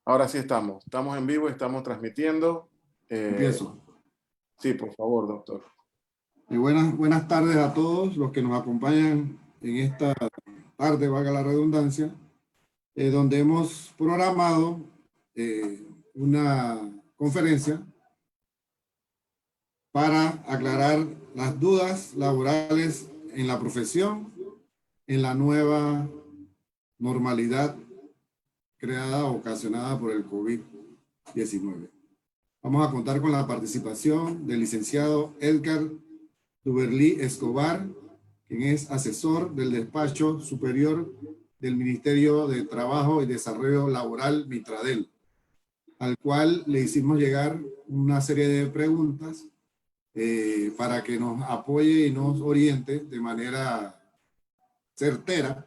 Ahora sí estamos en vivo, estamos transmitiendo. Empiezo. Sí, por favor, doctor. Buenas tardes a todos los que nos acompañan en esta tarde, valga la redundancia, donde hemos programado una conferencia para aclarar las dudas laborales en la profesión, en la nueva normalidad creada o ocasionada por el COVID-19. Vamos a contar con la participación del licenciado Edgar Duberlí Escobar, quien es asesor del despacho superior del Ministerio de Trabajo y Desarrollo Laboral, Mitradel, al cual le hicimos llegar una serie de preguntas para que nos apoye y nos oriente de manera certera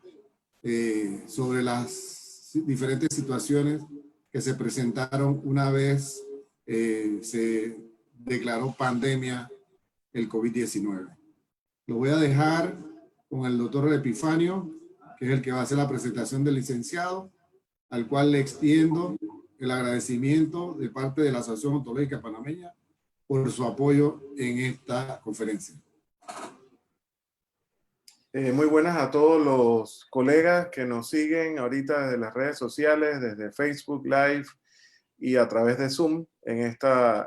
sobre las diferentes situaciones que se presentaron una vez se declaró pandemia el COVID-19. Lo voy a dejar con el doctor Epifanio, que es el que va a hacer la presentación del licenciado, al cual le extiendo el agradecimiento de parte de la Asociación Odontológica Panameña por su apoyo en esta conferencia. Muy buenas a todos los colegas que nos siguen ahorita desde las redes sociales, desde Facebook Live y a través de Zoom en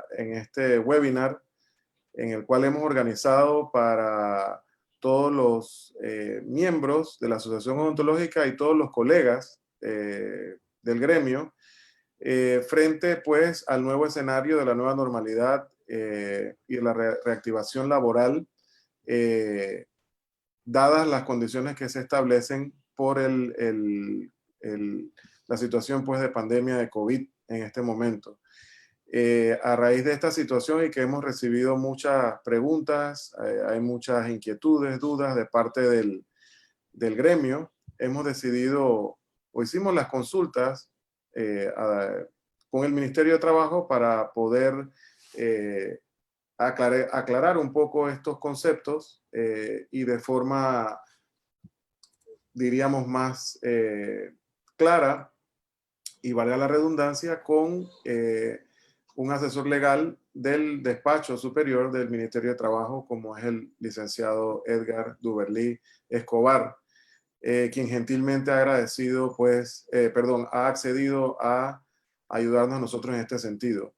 este webinar en el cual hemos organizado para todos los miembros de la Asociación Odontológica y todos los colegas del gremio frente pues al nuevo escenario de la nueva normalidad y de la reactivación laboral dadas las condiciones que se establecen por la situación pues, de pandemia de COVID en este momento. A raíz de esta situación y que hemos recibido muchas preguntas, hay muchas inquietudes, dudas de parte del gremio, hemos decidido o hicimos las consultas con el Ministerio de Trabajo para poder aclarar un poco estos conceptos y de forma, diríamos, más clara y valga la redundancia, con un asesor legal del despacho superior del Ministerio de Trabajo, como es el licenciado Edgar Duberlí Escobar, quien gentilmente ha agradecido, pues, ha accedido a ayudarnos a nosotros en este sentido.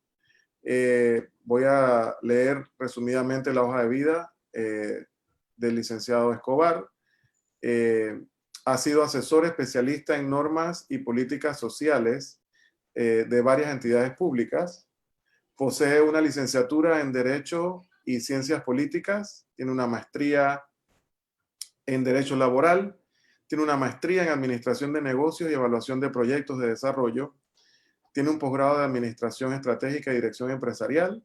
Voy a leer resumidamente la hoja de vida del licenciado Escobar. Ha sido asesor especialista en normas y políticas sociales de varias entidades públicas. Posee una licenciatura en Derecho y Ciencias Políticas. Tiene una maestría en Derecho Laboral. Tiene una maestría en Administración de Negocios y Evaluación de Proyectos de Desarrollo. Tiene un posgrado de Administración Estratégica y Dirección Empresarial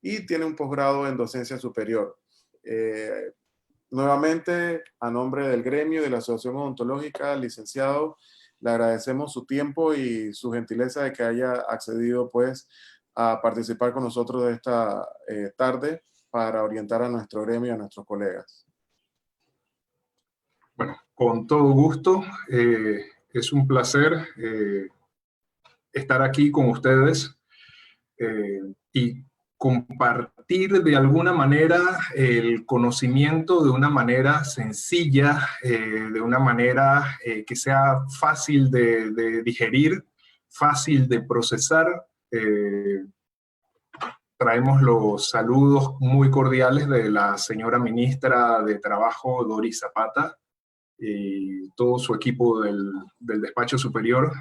y tiene un posgrado en Docencia Superior. Nuevamente, a nombre del gremio de la Asociación Odontológica, licenciado, le agradecemos su tiempo y su gentileza de que haya accedido pues, a participar con nosotros de esta tarde para orientar a nuestro gremio y a nuestros colegas. Bueno, con todo gusto. Es un placer estar aquí con ustedes y compartir de alguna manera el conocimiento de una manera sencilla, de una manera que sea fácil de digerir, fácil de procesar. Traemos los saludos muy cordiales de la señora ministra de Trabajo, Doris Zapata, y todo su equipo del despacho superior,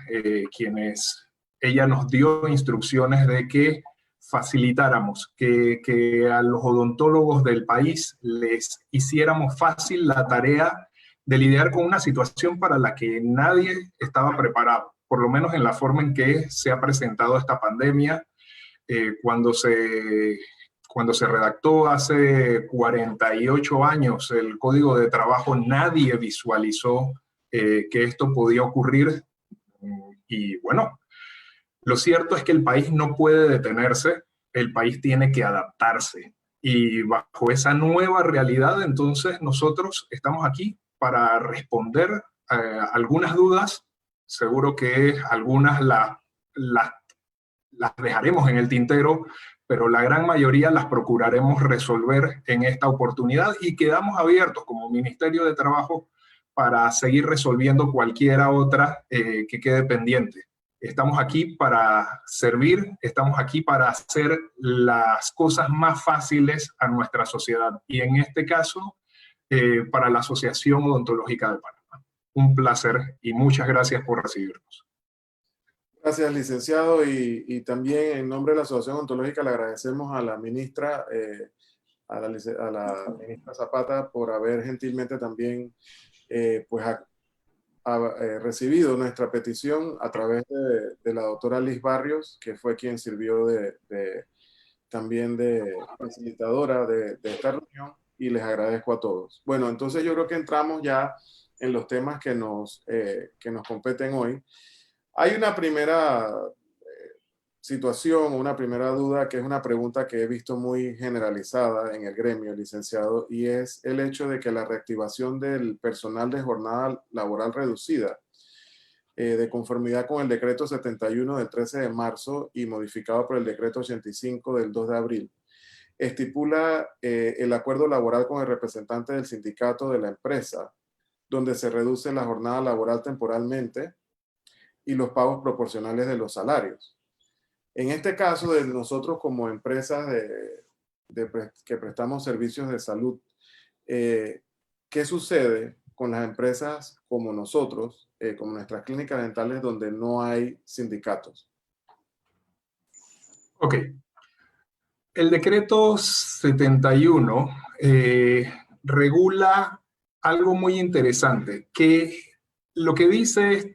quienes ella nos dio instrucciones de que facilitáramos, que a los odontólogos del país les hiciéramos fácil la tarea de lidiar con una situación para la que nadie estaba preparado, por lo menos en la forma en que se ha presentado esta pandemia. Cuando se redactó hace 48 años el Código de Trabajo, nadie visualizó que esto podía ocurrir. Y bueno, lo cierto es que el país no puede detenerse, el país tiene que adaptarse. Y bajo esa nueva realidad, entonces, nosotros estamos aquí para responder algunas dudas. Seguro que algunas las las dejaremos en el tintero, pero la gran mayoría las procuraremos resolver en esta oportunidad y quedamos abiertos como Ministerio de Trabajo para seguir resolviendo cualquiera otra que quede pendiente. Estamos aquí para servir, estamos aquí para hacer las cosas más fáciles a nuestra sociedad y en este caso para la Asociación Odontológica de Panamá. Un placer y muchas gracias por recibirnos. Gracias, licenciado, y también en nombre de la Asociación Odontológica le agradecemos a la ministra, a la ministra Zapata por haber gentilmente también recibido nuestra petición a través de la doctora Liz Barrios, que fue quien sirvió también de facilitadora de esta reunión, y les agradezco a todos. Bueno, entonces yo creo que entramos ya en los temas que nos competen hoy. Hay una primera situación, una primera duda, que es una pregunta que he visto muy generalizada en el gremio, licenciado, y es el hecho de que la reactivación del personal de jornada laboral reducida, de conformidad con el decreto 71 del 13 de marzo y modificado por el decreto 85 del 2 de abril, estipula el acuerdo laboral con el representante del sindicato de la empresa, donde se reduce la jornada laboral temporalmente y los pagos proporcionales de los salarios. En este caso, de nosotros como empresas que prestamos servicios de salud, ¿qué sucede con las empresas como nosotros, como nuestras clínicas dentales, donde no hay sindicatos? Ok. El decreto 71 regula algo muy interesante, que lo que dice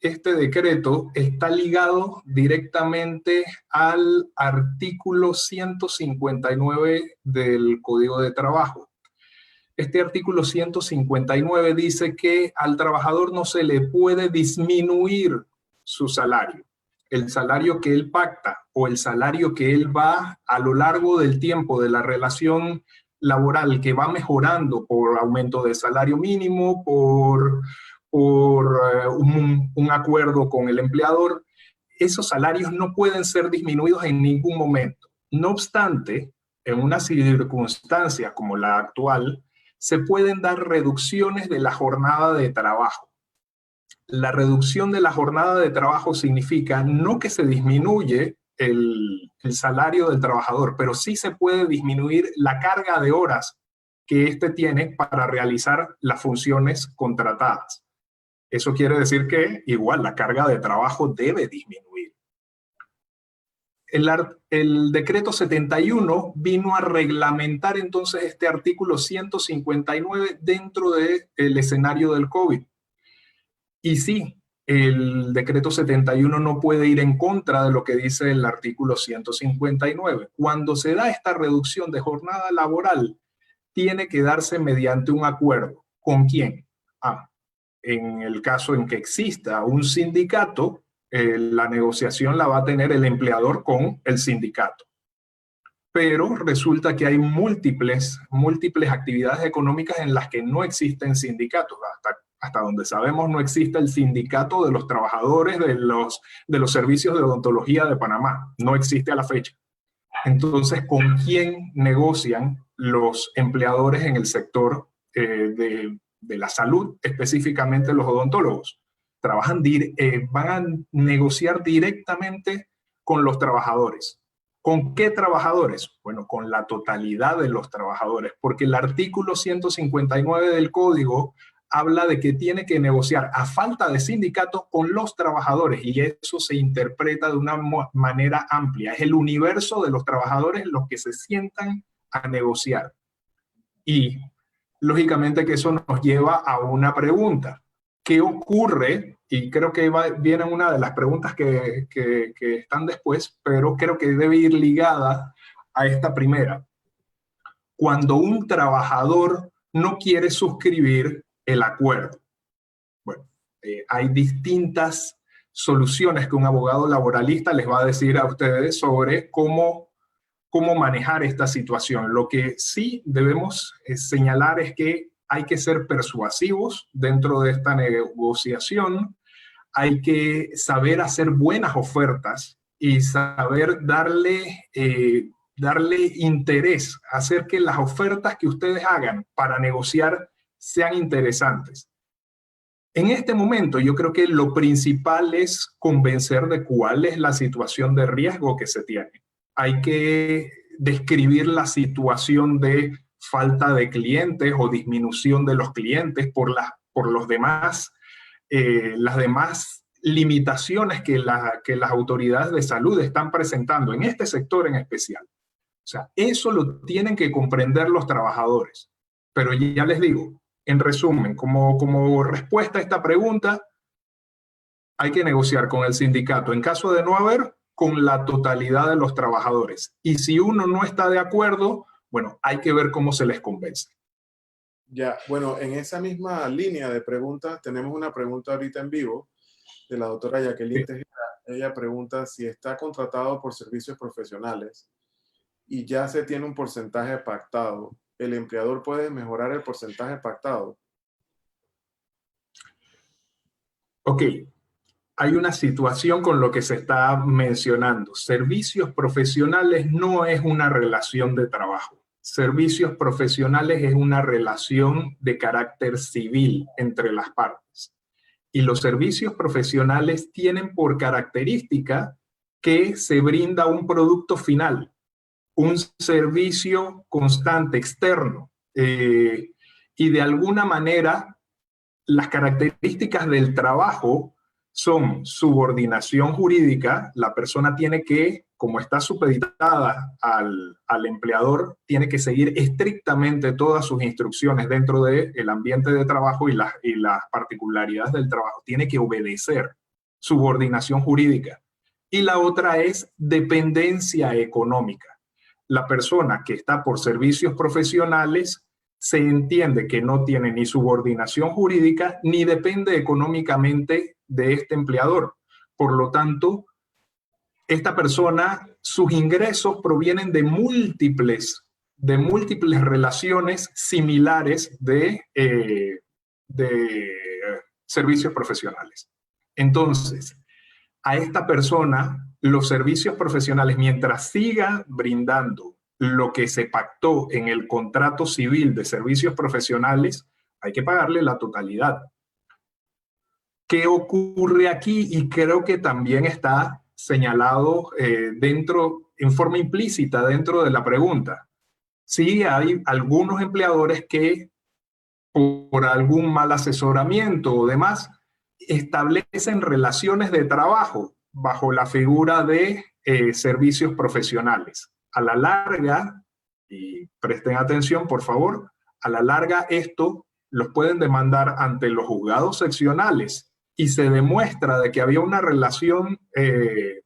este decreto está ligado directamente al artículo 159 del Código de Trabajo. Este artículo 159 dice que al trabajador no se le puede disminuir su salario. El salario que él pacta o el salario que él va a lo largo del tiempo de la relación laboral, que va mejorando por aumento de salario mínimo, por un acuerdo con el empleador, esos salarios no pueden ser disminuidos en ningún momento. No obstante, en una circunstancia como la actual, se pueden dar reducciones de la jornada de trabajo. La reducción de la jornada de trabajo significa no que se disminuye el salario del trabajador, pero sí se puede disminuir la carga de horas que éste tiene para realizar las funciones contratadas. Eso quiere decir que igual la carga de trabajo debe disminuir. El decreto 71 vino a reglamentar entonces este artículo 159 dentro del escenario del COVID. Y sí, el decreto 71 no puede ir en contra de lo que dice el artículo 159. Cuando se da esta reducción de jornada laboral, tiene que darse mediante un acuerdo. ¿Con quién? En el caso en que exista un sindicato, la negociación la va a tener el empleador con el sindicato. Pero resulta que hay múltiples actividades económicas en las que no existen sindicatos. Hasta donde sabemos no existe el sindicato de los trabajadores de los servicios de odontología de Panamá. No existe a la fecha. Entonces, ¿con quién negocian los empleadores en el sector de la salud, específicamente los odontólogos? Van a negociar directamente con los trabajadores. ¿Con qué trabajadores? Bueno, con la totalidad de los trabajadores, porque el artículo 159 del Código habla de que tiene que negociar a falta de sindicatos con los trabajadores y eso se interpreta de una manera amplia. Es el universo de los trabajadores los que se sientan a negociar. Y lógicamente que eso nos lleva a una pregunta. ¿Qué ocurre? Y creo que viene una de las preguntas que están después, pero creo que debe ir ligada a esta primera. Cuando un trabajador no quiere suscribir el acuerdo. Bueno, hay distintas soluciones que un abogado laboralista les va a decir a ustedes sobre cómo manejar esta situación. Lo que sí debemos señalar es que hay que ser persuasivos dentro de esta negociación, hay que saber hacer buenas ofertas y saber darle interés, hacer que las ofertas que ustedes hagan para negociar sean interesantes. En este momento yo creo que lo principal es convencer de cuál es la situación de riesgo que se tiene. Hay que describir la situación de falta de clientes o disminución de los clientes por los demás, las demás limitaciones que las autoridades de salud están presentando en este sector en especial. O sea, eso lo tienen que comprender los trabajadores. Pero ya les digo, en resumen, como respuesta a esta pregunta, hay que negociar con el sindicato. En caso de no haber, con la totalidad de los trabajadores. Y si uno no está de acuerdo, bueno, hay que ver cómo se les convence. Ya, bueno, en esa misma línea de preguntas, tenemos una pregunta ahorita en vivo de la doctora Jacqueline Tejeda. Ella pregunta si está contratado por servicios profesionales y ya se tiene un porcentaje pactado. ¿El empleador puede mejorar el porcentaje pactado? Ok, hay una situación con lo que se está mencionando. Servicios profesionales no es una relación de trabajo. Servicios profesionales es una relación de carácter civil entre las partes. Y los servicios profesionales tienen por característica que se brinda un producto final, un servicio constante externo. Y de alguna manera, las características del trabajo son subordinación jurídica. La persona tiene que, como está supeditada al empleador, tiene que seguir estrictamente todas sus instrucciones dentro del ambiente de trabajo y las particularidades del trabajo. Tiene que obedecer. Subordinación jurídica. Y la otra es dependencia económica. La persona que está por servicios profesionales se entiende que no tiene ni subordinación jurídica ni depende económicamente de este empleador. Por lo tanto, esta persona, sus ingresos provienen de múltiples relaciones similares de servicios profesionales. Entonces, a esta persona, los servicios profesionales, mientras siga brindando lo que se pactó en el contrato civil de servicios profesionales, hay que pagarle la totalidad. ¿Qué ocurre aquí? Y creo que también está señalado en forma implícita dentro de la pregunta. Sí, hay algunos empleadores que por algún mal asesoramiento o demás, establecen relaciones de trabajo bajo la figura de servicios profesionales. A la larga, y presten atención por favor, a la larga esto los pueden demandar ante los juzgados seccionales y se demuestra de que había una relación,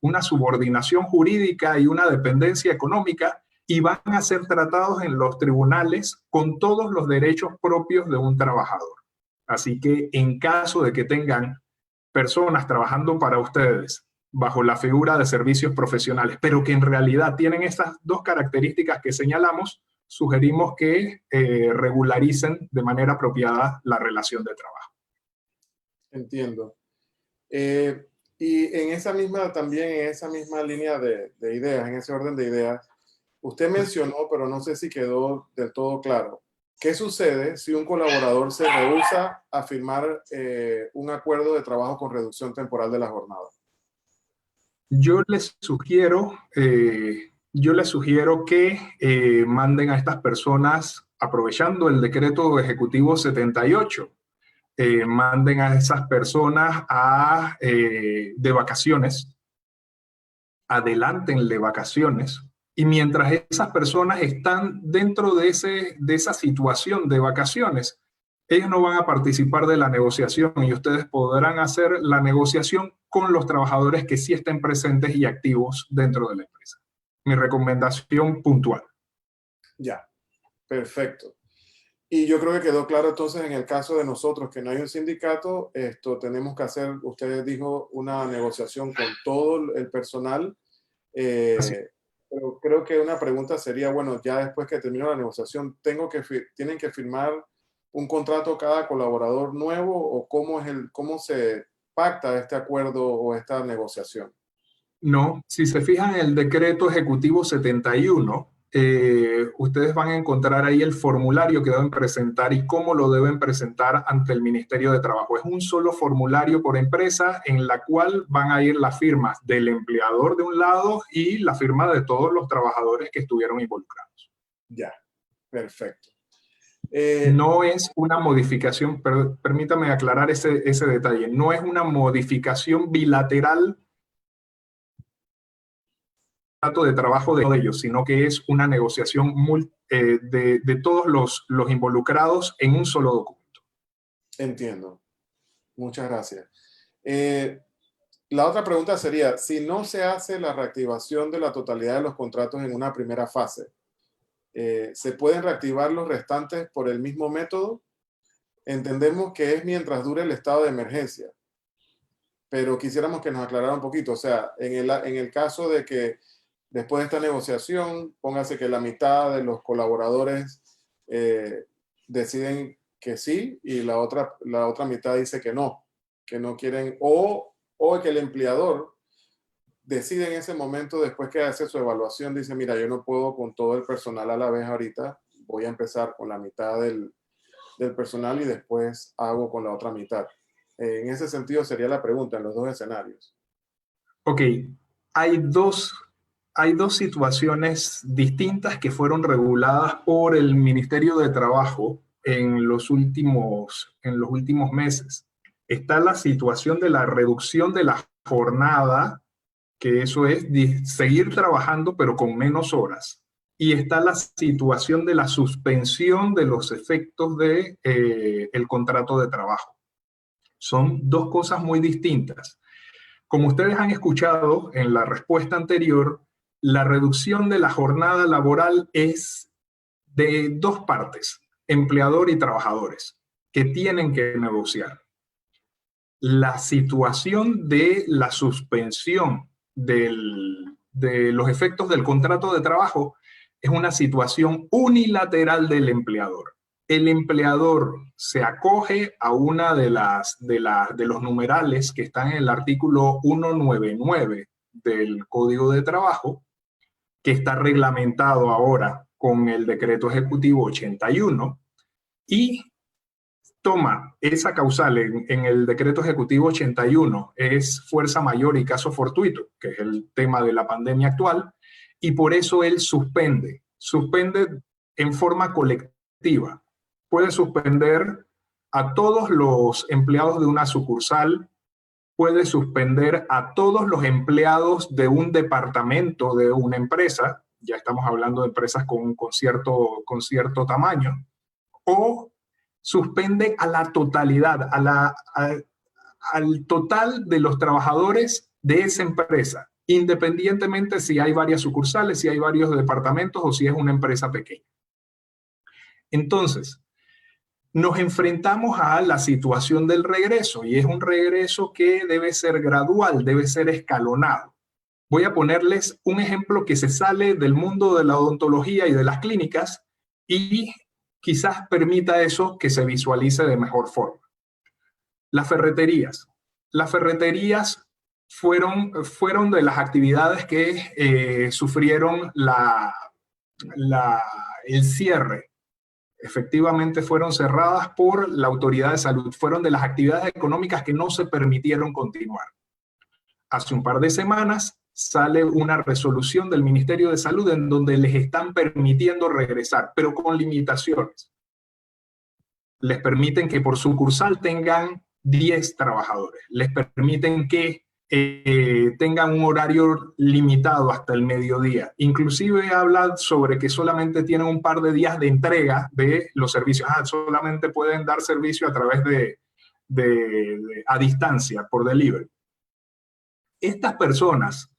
una subordinación jurídica y una dependencia económica y van a ser tratados en los tribunales con todos los derechos propios de un trabajador. Así que en caso de que tengan personas trabajando para ustedes bajo la figura de servicios profesionales, pero que en realidad tienen estas dos características que señalamos, sugerimos que regularicen de manera apropiada la relación de trabajo. Entiendo. Y en esa misma, también en esa misma línea de ideas, en ese orden de ideas, usted mencionó, pero no sé si quedó del todo claro, ¿qué sucede si un colaborador se rehúsa a firmar un acuerdo de trabajo con reducción temporal de la jornada? Yo les sugiero que manden a estas personas, aprovechando el decreto ejecutivo 78, manden a esas personas de vacaciones, adelántenle vacaciones, y mientras esas personas están dentro de esa situación de vacaciones, ellos no van a participar de la negociación y ustedes podrán hacer la negociación con los trabajadores que sí estén presentes y activos dentro de la empresa. Mi recomendación puntual. Ya, perfecto. Y yo creo que quedó claro entonces en el caso de nosotros que no hay un sindicato, tenemos que hacer, usted dijo, una negociación con todo el personal. Pero creo que una pregunta sería, bueno, ya después que termine la negociación, ¿tienen que firmar un contrato cada colaborador nuevo o cómo se impacta este acuerdo o esta negociación? No, si se fijan en el decreto ejecutivo 71, ustedes van a encontrar ahí el formulario que deben presentar y cómo lo deben presentar ante el Ministerio de Trabajo. Es un solo formulario por empresa en la cual van a ir las firmas del empleador de un lado y la firma de todos los trabajadores que estuvieron involucrados. Ya, perfecto. No es una modificación, permítame aclarar ese detalle, no es una modificación bilateral de trabajo de ellos, sino que es una negociación de todos los involucrados en un solo documento. Entiendo. Muchas gracias. La otra pregunta sería, si no se hace la reactivación de la totalidad de los contratos en una primera fase, ¿se pueden reactivar los restantes por el mismo método? Entendemos que es mientras dure el estado de emergencia, pero quisiéramos que nos aclarara un poquito. O sea, en el caso de que después de esta negociación, póngase que la mitad de los colaboradores deciden que sí y la otra mitad dice que no quieren, o que el empleador decide en ese momento, después que hace su evaluación, dice, mira, yo no puedo con todo el personal a la vez ahorita, voy a empezar con la mitad del personal y después hago con la otra mitad. En ese sentido sería la pregunta en los dos escenarios. Ok, hay dos situaciones distintas que fueron reguladas por el Ministerio de Trabajo en los últimos meses. Está la situación de la reducción de la jornada, que eso es seguir trabajando pero con menos horas. Y está la situación de la suspensión de los efectos del contrato de trabajo. Son dos cosas muy distintas. Como ustedes han escuchado en la respuesta anterior, la reducción de la jornada laboral es de dos partes, empleador y trabajadores, que tienen que negociar. La situación de la suspensión de los efectos del contrato de trabajo es una situación unilateral del empleador. El empleador se acoge a una de los numerales que están en el artículo 199 del Código de Trabajo, que está reglamentado ahora con el decreto ejecutivo 81, y toma esa causal en el decreto ejecutivo 81, es fuerza mayor y caso fortuito, que es el tema de la pandemia actual, y por eso él suspende en forma colectiva. Puede suspender a todos los empleados de una sucursal, puede suspender a todos los empleados de un departamento de una empresa, ya estamos hablando de empresas con cierto tamaño, o suspende a la totalidad, al total de los trabajadores de esa empresa, independientemente si hay varias sucursales, si hay varios departamentos o si es una empresa pequeña. Entonces, nos enfrentamos a la situación del regreso, y es un regreso que debe ser gradual, debe ser escalonado. Voy a ponerles un ejemplo que se sale del mundo de la odontología y de las clínicas y quizás permita eso que se visualice de mejor forma. Las ferreterías. Las ferreterías fueron de las actividades que sufrieron el cierre. Efectivamente fueron cerradas por la autoridad de salud. Fueron de las actividades económicas que no se permitieron continuar. Hace un par de semanas sale una resolución del Ministerio de Salud en donde les están permitiendo regresar, pero con limitaciones. Les permiten que por sucursal tengan 10 trabajadores. Les permiten que tengan un horario limitado hasta el mediodía. Inclusive habla sobre que solamente tienen un par de días de entrega de los servicios. Solamente pueden dar servicio a través a distancia, por delivery. Estas personas,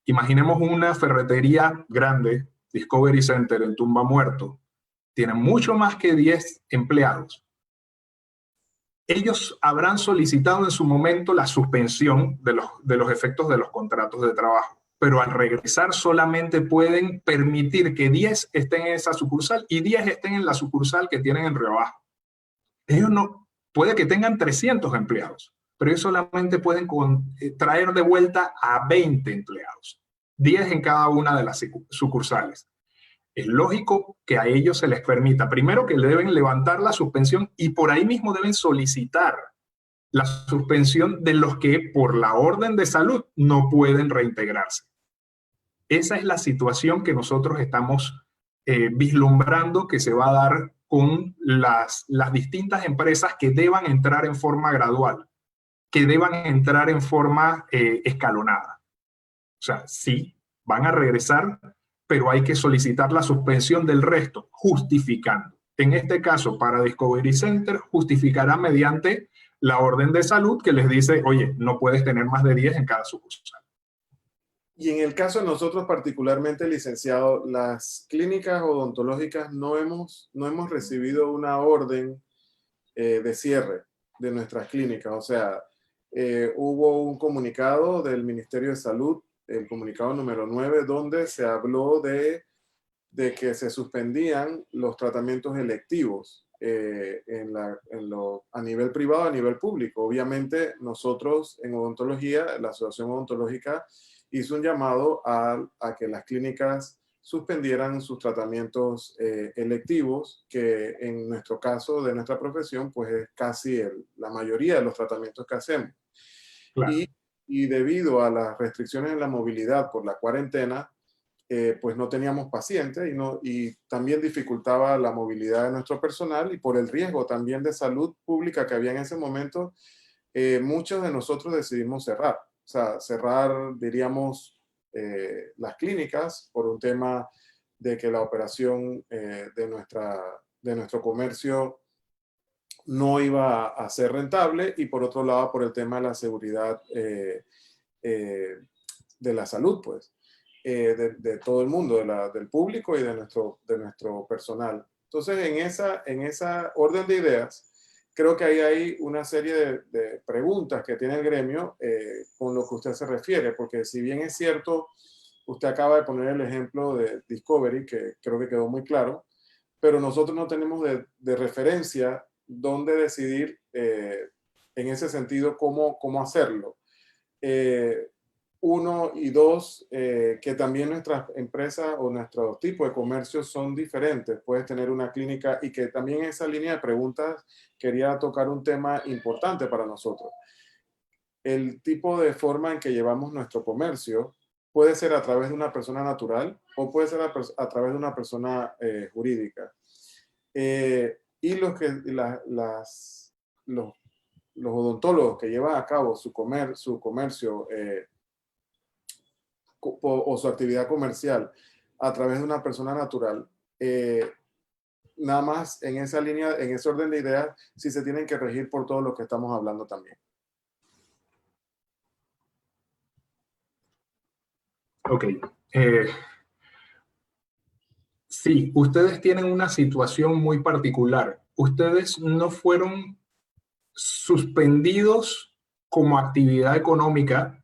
imaginemos una ferretería grande, Discovery Center en Tumba Muerto, tienen mucho más que 10 empleados. Ellos habrán solicitado en su momento la suspensión de los efectos de los contratos de trabajo, pero al regresar solamente pueden permitir que 10 estén en esa sucursal y 10 estén en la sucursal que tienen en Río Abajo. Ellos no, puede que tengan 300 empleados, pero ellos solamente pueden traer de vuelta a 20 empleados, 10 en cada una de las sucursales. Es lógico que a ellos se les permita, primero que deben levantar la suspensión y por ahí mismo deben solicitar la suspensión de los que por la orden de salud no pueden reintegrarse. Esa es la situación que nosotros estamos vislumbrando que se va a dar con las distintas empresas que deban entrar en forma gradual, que deban entrar en forma escalonada. O sea, sí, van a regresar, pero hay que solicitar la suspensión del resto, justificando. En este caso, para Discovery Center, justificará mediante la orden de salud que les dice, oye, no puedes tener más de 10 en cada sucursal. Y en el caso de nosotros particularmente, licenciado, las clínicas odontológicas no hemos recibido una orden de cierre de nuestras clínicas. O sea, hubo un comunicado del Ministerio de Salud, el comunicado número 9, donde se habló de que se suspendían los tratamientos electivos a nivel privado, a nivel público. Obviamente, nosotros en odontología, la Asociación Odontológica, hizo un llamado a que las clínicas suspendieran sus tratamientos electivos, que en nuestro caso de nuestra profesión, pues es casi la mayoría de los tratamientos que hacemos. Claro. Y debido a las restricciones en la movilidad por la cuarentena, pues no teníamos pacientes y también dificultaba la movilidad de nuestro personal, y por el riesgo también de salud pública que había en ese momento, muchos de nosotros decidimos cerrar. O sea, cerrar, diríamos, las clínicas por un tema de que la operación de nuestro comercio no iba a ser rentable, y por otro lado por el tema de la seguridad de la salud, pues, de todo el mundo, del público y de nuestro personal. Entonces, en esa orden de ideas, creo que ahí hay una serie de preguntas que tiene el gremio con lo que usted se refiere, porque si bien es cierto, usted acaba de poner el ejemplo de Discovery, que creo que quedó muy claro, pero nosotros no tenemos de referencia dónde decidir en ese sentido cómo hacerlo. Uno, y dos, que también nuestras empresas o nuestro tipo de comercio son diferentes. Puedes tener una clínica, y que también en esa línea de preguntas quería tocar un tema importante para nosotros. El tipo de forma en que llevamos nuestro comercio puede ser a través de una persona natural o puede ser a través de una persona jurídica. Y los odontólogos que llevan a cabo su comercio o su actividad comercial a través de una persona natural, nada más en esa línea, en ese orden de ideas, sí se tienen que regir por todo lo que estamos hablando también. Ok. Sí, ustedes tienen una situación muy particular. Ustedes no fueron suspendidos como actividad económica,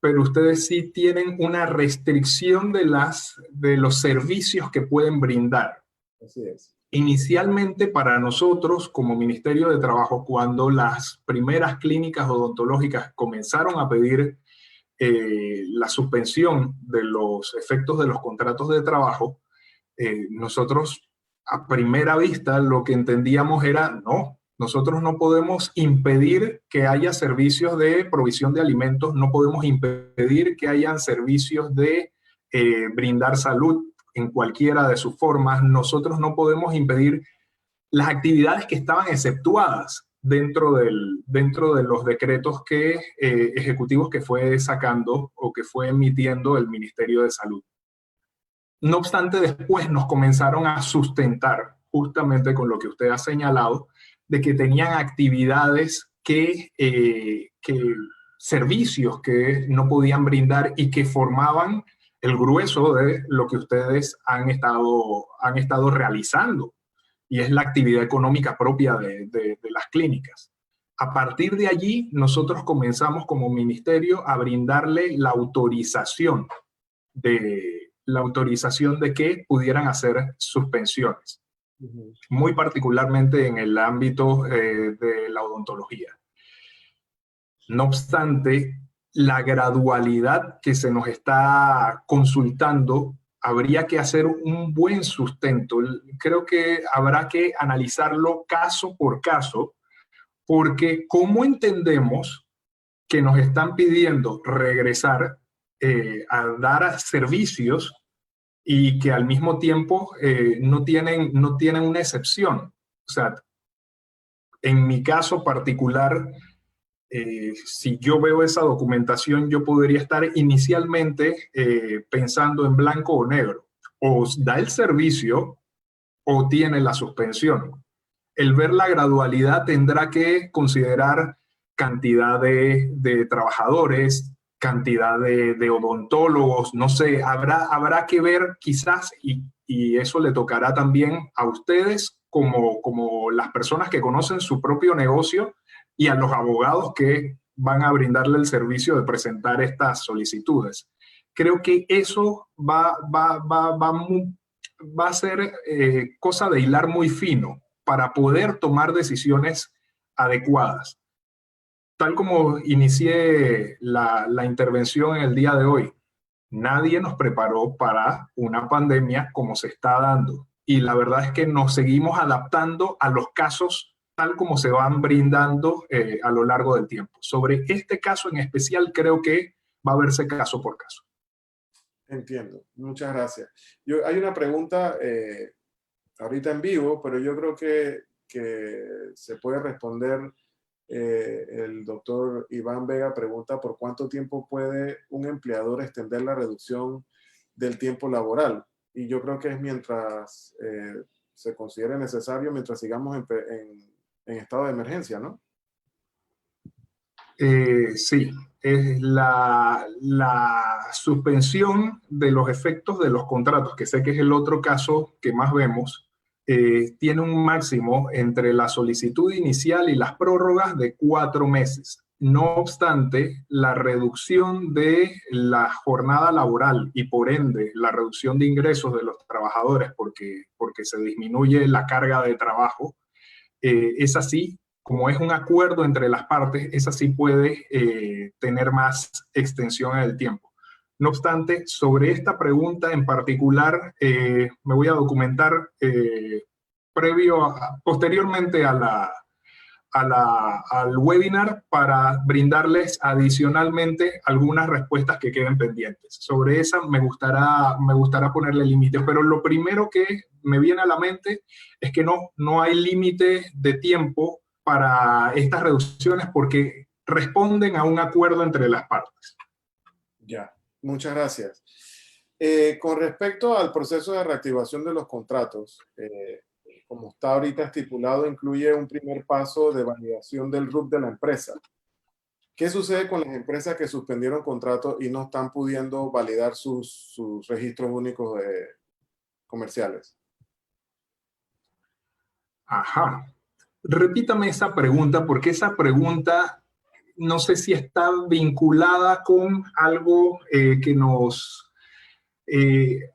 pero ustedes sí tienen una restricción de los servicios que pueden brindar. Así es. Inicialmente, para nosotros como Ministerio de Trabajo, cuando las primeras clínicas odontológicas comenzaron a pedir la suspensión de los efectos de los contratos de trabajo, nosotros a primera vista lo que entendíamos era, no, nosotros no podemos impedir que haya servicios de provisión de alimentos, no podemos impedir que hayan servicios de brindar salud en cualquiera de sus formas, nosotros no podemos impedir las actividades que estaban exceptuadas dentro de los decretos ejecutivos que fue sacando o que fue emitiendo el Ministerio de Salud. No obstante, después nos comenzaron a sustentar, justamente con lo que usted ha señalado, de que tenían actividades servicios que no podían brindar y que formaban el grueso de lo que ustedes han estado realizando, y es la actividad económica propia de las clínicas. A partir de allí, nosotros comenzamos como ministerio a brindarle la autorización de que pudieran hacer suspensiones, muy particularmente en el ámbito de la odontología. No obstante, la gradualidad que se nos está consultando, habría que hacer un buen sustento. Creo que habrá que analizarlo caso por caso, porque ¿cómo entendemos que nos están pidiendo regresar a dar servicios y que al mismo tiempo no tienen una excepción? O sea, en mi caso particular, si yo veo esa documentación, yo podría estar inicialmente pensando en blanco o negro. O da el servicio o tiene la suspensión. El ver la gradualidad tendrá que considerar cantidad de trabajadores, cantidad de odontólogos, no sé, habrá que ver quizás, y eso le tocará también a ustedes como las personas que conocen su propio negocio y a los abogados que van a brindarle el servicio de presentar estas solicitudes. Creo que eso va a ser cosa de hilar muy fino para poder tomar decisiones adecuadas. Tal como inicié la intervención en el día de hoy, nadie nos preparó para una pandemia como se está dando. Y la verdad es que nos seguimos adaptando a los casos tal como se van brindando a lo largo del tiempo. Sobre este caso en especial, creo que va a verse caso por caso. Entiendo. Muchas gracias. Hay una pregunta ahorita en vivo, pero yo creo que se puede responder. El doctor Iván Vega pregunta por cuánto tiempo puede un empleador extender la reducción del tiempo laboral. Y yo creo que es mientras se considere necesario, mientras sigamos en estado de emergencia, ¿no? Sí, es la suspensión de los efectos de los contratos, que sé que es el otro caso que más vemos, tiene un máximo entre la solicitud inicial y las prórrogas de 4 meses. No obstante, la reducción de la jornada laboral y por ende la reducción de ingresos de los trabajadores porque se disminuye la carga de trabajo, es así, como es un acuerdo entre las partes, esa sí puede tener más extensión en el tiempo. No obstante, sobre esta pregunta en particular, me voy a documentar posteriormente al webinar para brindarles adicionalmente algunas respuestas que queden pendientes. Sobre esa me gustará ponerle límites, pero lo primero que me viene a la mente es que no hay límite de tiempo para estas reducciones porque responden a un acuerdo entre las partes. Ya, muchas gracias. Con respecto al proceso de reactivación de los contratos, como está ahorita estipulado, incluye un primer paso de validación del RUC de la empresa. ¿Qué sucede con las empresas que suspendieron contratos y no están pudiendo validar sus registros únicos comerciales? Ajá. Repítame esa pregunta porque esa pregunta no sé si está vinculada con algo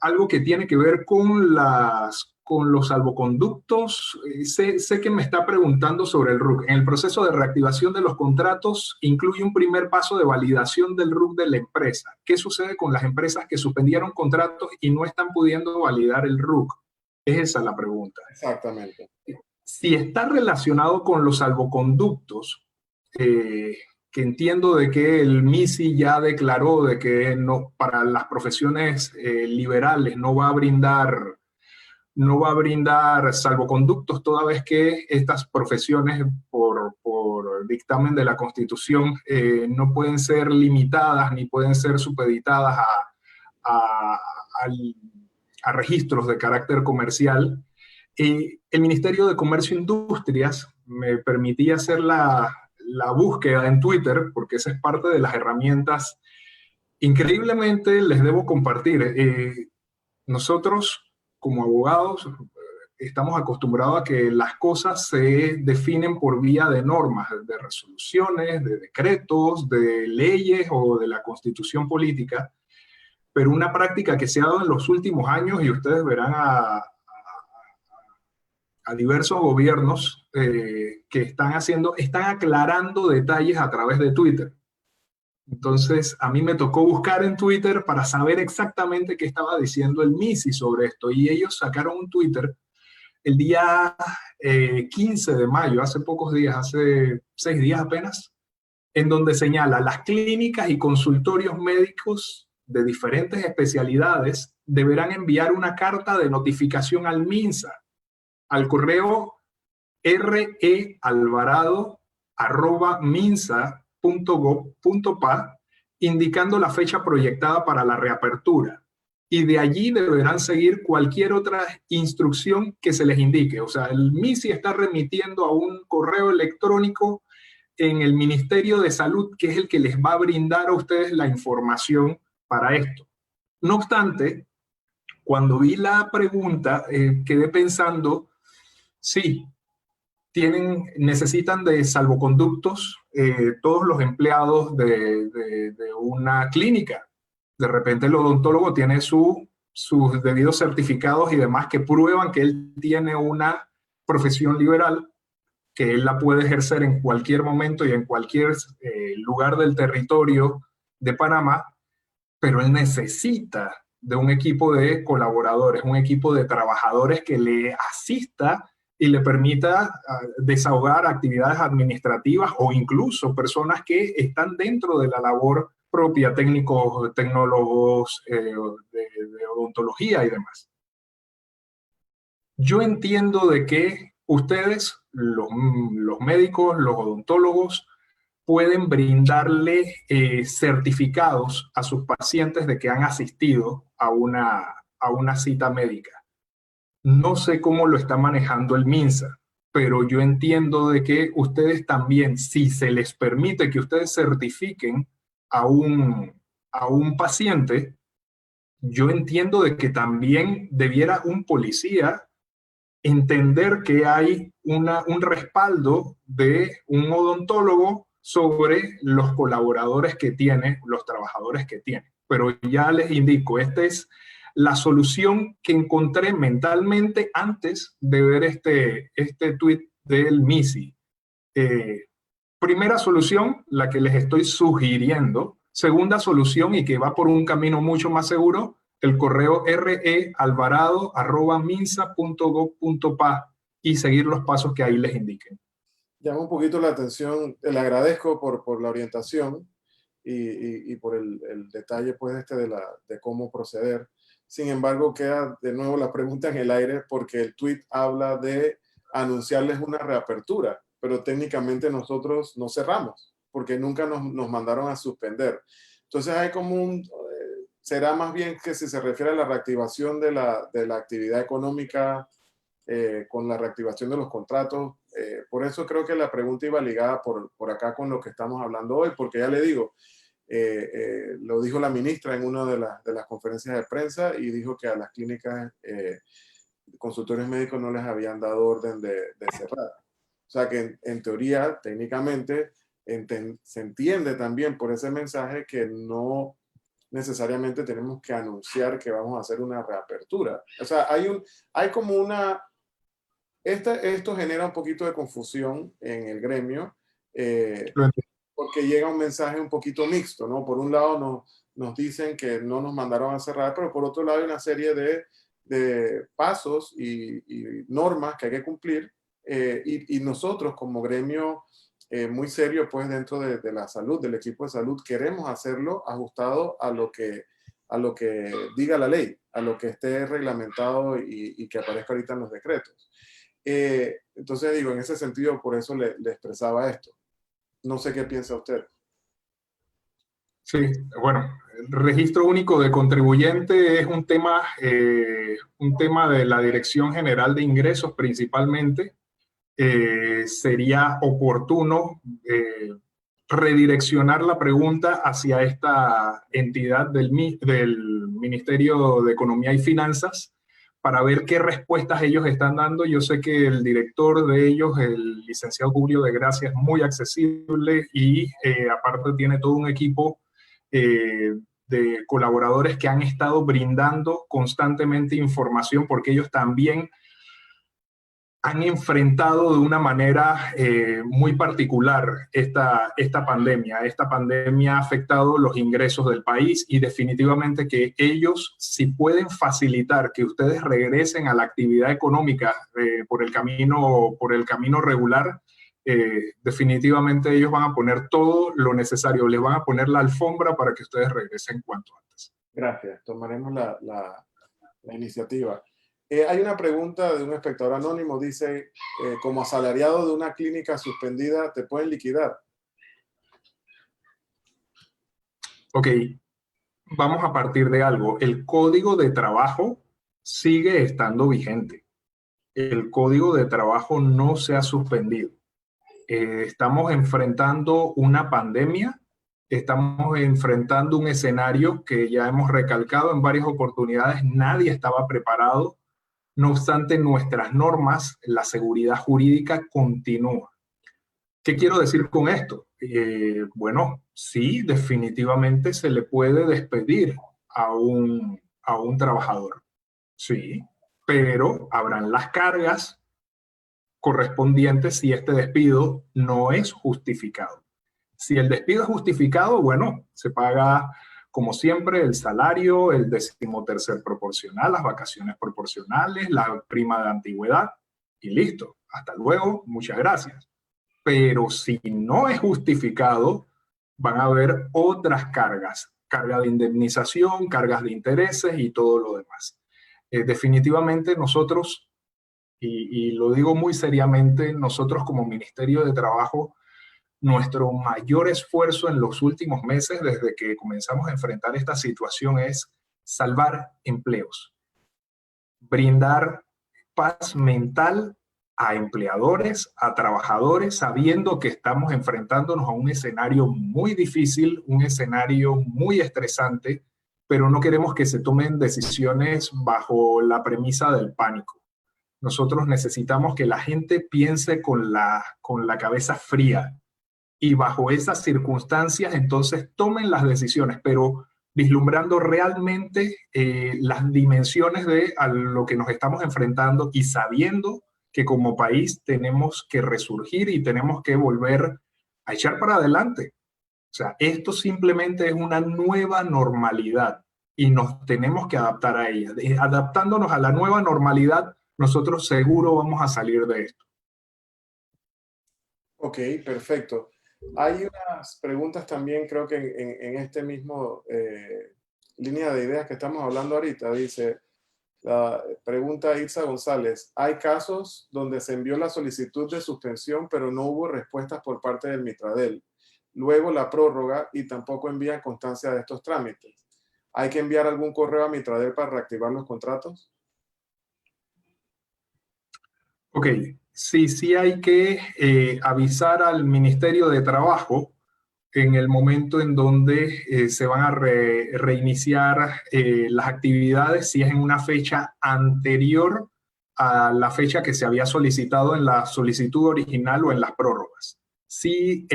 algo que tiene que ver con los salvoconductos. Sé que me está preguntando sobre el RUC. En el proceso de reactivación de los contratos incluye un primer paso de validación del RUC de la empresa. ¿Qué sucede con las empresas que suspendieron contratos y no están pudiendo validar el RUC? Es esa la pregunta. Exactamente. Si está relacionado con los salvoconductos, que entiendo de que el MISI ya declaró de que no, para las profesiones liberales no va a brindar salvoconductos, toda vez que estas profesiones por dictamen de la Constitución no pueden ser limitadas ni pueden ser supeditadas a registros de carácter comercial. El Ministerio de Comercio e Industrias me permitía hacer la búsqueda en Twitter, porque esa es parte de las herramientas. Increíblemente les debo compartir, nosotros como abogados estamos acostumbrados a que las cosas se definen por vía de normas, de resoluciones, de decretos, de leyes o de la Constitución política, pero una práctica que se ha dado en los últimos años, y ustedes verán a a diversos gobiernos que están aclarando detalles a través de Twitter. Entonces, a mí me tocó buscar en Twitter para saber exactamente qué estaba diciendo el MISI sobre esto. Y ellos sacaron un Twitter el día 15 de mayo, hace pocos días, hace 6 días apenas, en donde señala: las clínicas y consultorios médicos de diferentes especialidades deberán enviar una carta de notificación al MINSA, al correo realvarado@minsa.gov.pa, indicando la fecha proyectada para la reapertura. Y de allí deberán seguir cualquier otra instrucción que se les indique. O sea, el MISI está remitiendo a un correo electrónico en el Ministerio de Salud, que es el que les va a brindar a ustedes la información para esto. No obstante, cuando vi la pregunta, quedé pensando, sí, necesitan de salvoconductos todos los empleados de una clínica. De repente el odontólogo tiene sus debidos certificados y demás que prueban que él tiene una profesión liberal, que él la puede ejercer en cualquier momento y en cualquier lugar del territorio de Panamá, pero él necesita de un equipo de colaboradores, un equipo de trabajadores que le asista y le permita desahogar actividades administrativas, o incluso personas que están dentro de la labor propia, técnicos, tecnólogos de odontología y demás. Yo entiendo de que ustedes, los médicos, los odontólogos, pueden brindarle certificados a sus pacientes de que han asistido a una cita médica. No sé cómo lo está manejando el MINSA, pero yo entiendo de que ustedes también, si se les permite que ustedes certifiquen a un paciente, yo entiendo de que también debiera un policía entender que hay un respaldo de un odontólogo sobre los colaboradores que tiene, los trabajadores que tiene. Pero ya les indico, esta es la solución que encontré mentalmente antes de ver este tweet del MISI. Primera solución, la que les estoy sugiriendo. Segunda solución, y que va por un camino mucho más seguro, el correo realvarado@minsa.gov.pa y seguir los pasos que ahí les indiquen. Llama un poquito la atención, le agradezco por la orientación y por el detalle pues de cómo proceder. Sin embargo, queda de nuevo la pregunta en el aire, porque el tweet habla de anunciarles una reapertura, pero técnicamente nosotros no cerramos, porque nunca nos mandaron a suspender. Entonces hay como será más bien que si se refiere a la reactivación de la actividad económica, con la reactivación de los contratos. Por eso creo que la pregunta iba ligada por acá con lo que estamos hablando hoy, porque ya le digo, lo dijo la ministra en una de las conferencias de prensa, y dijo que a las clínicas, consultorios médicos, no les habían dado orden de cerrar. O sea que en teoría, técnicamente, se entiende también por ese mensaje que no necesariamente tenemos que anunciar que vamos a hacer una reapertura. O sea, hay como esto genera un poquito de confusión en el gremio, porque llega un mensaje un poquito mixto, ¿no? Por un lado nos dicen que no nos mandaron a cerrar, pero por otro lado hay una serie de pasos y normas que hay que cumplir, y nosotros como gremio muy serio pues dentro de la salud, del equipo de salud, queremos hacerlo ajustado a lo que diga la ley, a lo que esté reglamentado y que aparezca ahorita en los decretos. Entonces digo, en ese sentido, por eso le expresaba esto. No sé qué piensa usted. Sí, bueno, el registro único de contribuyente es un tema de la Dirección General de Ingresos principalmente. Sería oportuno redireccionar la pregunta hacia esta entidad del Ministerio de Economía y Finanzas para ver qué respuestas ellos están dando. Yo sé que el director de ellos, el licenciado Julio de Gracia, es muy accesible y aparte tiene todo un equipo de colaboradores que han estado brindando constantemente información, porque ellos también han enfrentado de una manera muy particular esta pandemia. Esta pandemia ha afectado los ingresos del país y definitivamente que ellos, si pueden facilitar que ustedes regresen a la actividad económica por el camino regular, definitivamente ellos van a poner todo lo necesario, les van a poner la alfombra para que ustedes regresen cuanto antes. Gracias, tomaremos la iniciativa. Hay una pregunta de un espectador anónimo, dice, como asalariado de una clínica suspendida, ¿te pueden liquidar? Ok, vamos a partir de algo. El Código de Trabajo sigue estando vigente. El Código de Trabajo no se ha suspendido. Estamos enfrentando una pandemia, estamos enfrentando un escenario que ya hemos recalcado en varias oportunidades, nadie estaba preparado. No obstante, nuestras normas, la seguridad jurídica continúa. ¿Qué quiero decir con esto? Bueno, sí, definitivamente se le puede despedir a un trabajador. Sí, pero habrán las cargas correspondientes si este despido no es justificado. Si el despido es justificado, bueno, se paga como siempre el salario, el 13º proporcional, las vacaciones proporcionales, la prima de antigüedad y listo. Hasta luego, muchas gracias. Pero si no es justificado, van a haber otras cargas, carga de indemnización, cargas de intereses y todo lo demás. Definitivamente nosotros, y lo digo muy seriamente, nosotros como Ministerio de Trabajo, nuestro mayor esfuerzo en los últimos meses, desde que comenzamos a enfrentar esta situación, es salvar empleos, brindar paz mental a empleadores, a trabajadores, sabiendo que estamos enfrentándonos a un escenario muy difícil, un escenario muy estresante, pero no queremos que se tomen decisiones bajo la premisa del pánico. Nosotros necesitamos que la gente piense con la cabeza fría, y bajo esas circunstancias entonces tomen las decisiones, pero vislumbrando realmente las dimensiones de a lo que nos estamos enfrentando y sabiendo que como país tenemos que resurgir y tenemos que volver a echar para adelante. O sea, esto simplemente es una nueva normalidad y nos tenemos que adaptar a ella. Adaptándonos a la nueva normalidad, nosotros seguro vamos a salir de esto. Ok, perfecto. Hay unas preguntas también, creo que en este mismo línea de ideas que estamos hablando ahorita. Dice, la pregunta Ilsa González, ¿hay casos donde se envió la solicitud de suspensión pero no hubo respuestas por parte del Mitradel? Luego la prórroga y tampoco envían constancia de estos trámites. ¿Hay que enviar algún correo a Mitradel para reactivar los contratos? Ok, sí hay que avisar al Ministerio de Trabajo en el momento en donde se van a reiniciar las actividades, si es en una fecha anterior a la fecha que se había solicitado en la solicitud original o en las prórrogas. Sí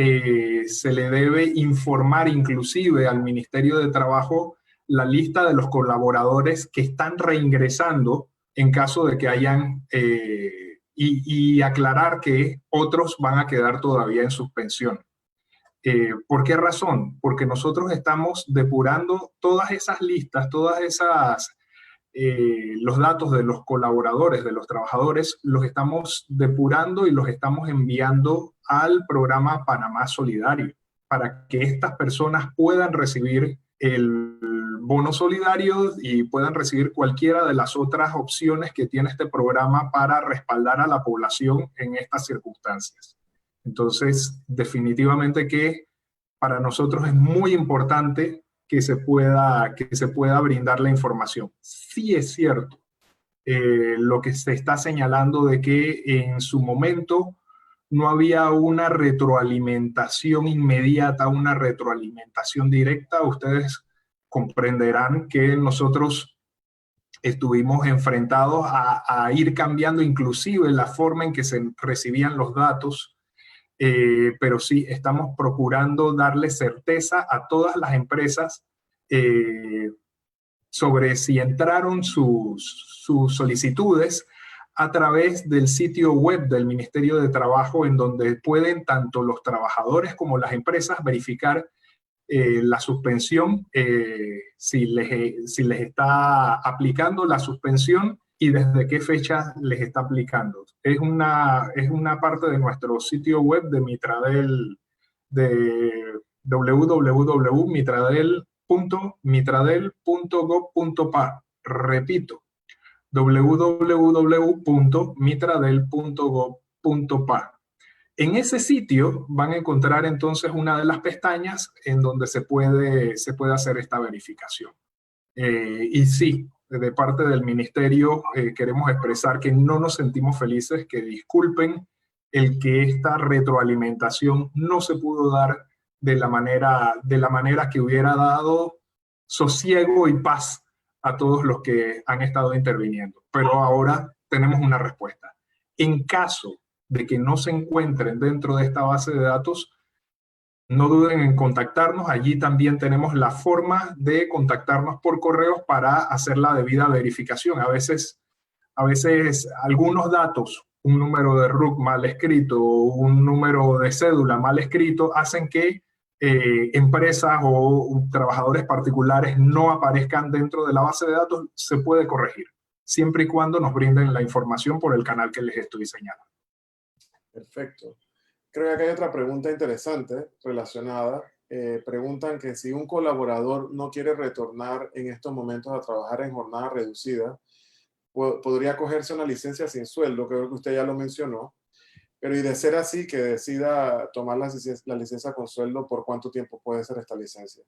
se le debe informar inclusive al Ministerio de Trabajo la lista de los colaboradores que están reingresando en caso de que hayan... y aclarar que otros van a quedar todavía en suspensión. ¿Por qué razón? Porque nosotros estamos depurando todas esas listas, los datos de los colaboradores, de los trabajadores, los estamos depurando y los estamos enviando al programa Panamá Solidario para que estas personas puedan recibir el bono solidario y puedan recibir cualquiera de las otras opciones que tiene este programa para respaldar a la población en estas circunstancias. Entonces, definitivamente que para nosotros es muy importante que se pueda brindar la información. Sí es cierto lo que se está señalando de que en su momento no había una retroalimentación inmediata, una retroalimentación directa. Ustedes comprenderán que nosotros estuvimos enfrentados a ir cambiando inclusive la forma en que se recibían los datos, pero sí estamos procurando darle certeza a todas las empresas sobre si entraron sus solicitudes a través del sitio web del Ministerio de Trabajo, en donde pueden tanto los trabajadores como las empresas verificar la suspensión, si les está aplicando la suspensión y desde qué fecha les está aplicando. Es una parte de nuestro sitio web de Mitradel, de www.mitradel.gov.pa. Repito, www.mitradel.gov.pa. En ese sitio van a encontrar entonces una de las pestañas en donde se puede hacer esta verificación. Y sí, de parte del ministerio queremos expresar que no nos sentimos felices, que disculpen el que esta retroalimentación no se pudo dar de la manera que hubiera dado sosiego y paz a todos los que han estado interviniendo. Pero ahora tenemos una respuesta. En caso de que no se encuentren dentro de esta base de datos, no duden en contactarnos. Allí también tenemos la forma de contactarnos por correos para hacer la debida verificación. A veces algunos datos, un número de RUC mal escrito, un número de cédula mal escrito, hacen que empresas o trabajadores particulares no aparezcan dentro de la base de datos. Se puede corregir, siempre y cuando nos brinden la información por el canal que les estoy señalando. Perfecto. Creo que acá hay otra pregunta interesante relacionada. Preguntan que si un colaborador no quiere retornar en estos momentos a trabajar en jornada reducida, podría cogerse una licencia sin sueldo, creo que usted ya lo mencionó, pero y de ser así, que decida tomar la licencia con sueldo, ¿por cuánto tiempo puede ser esta licencia?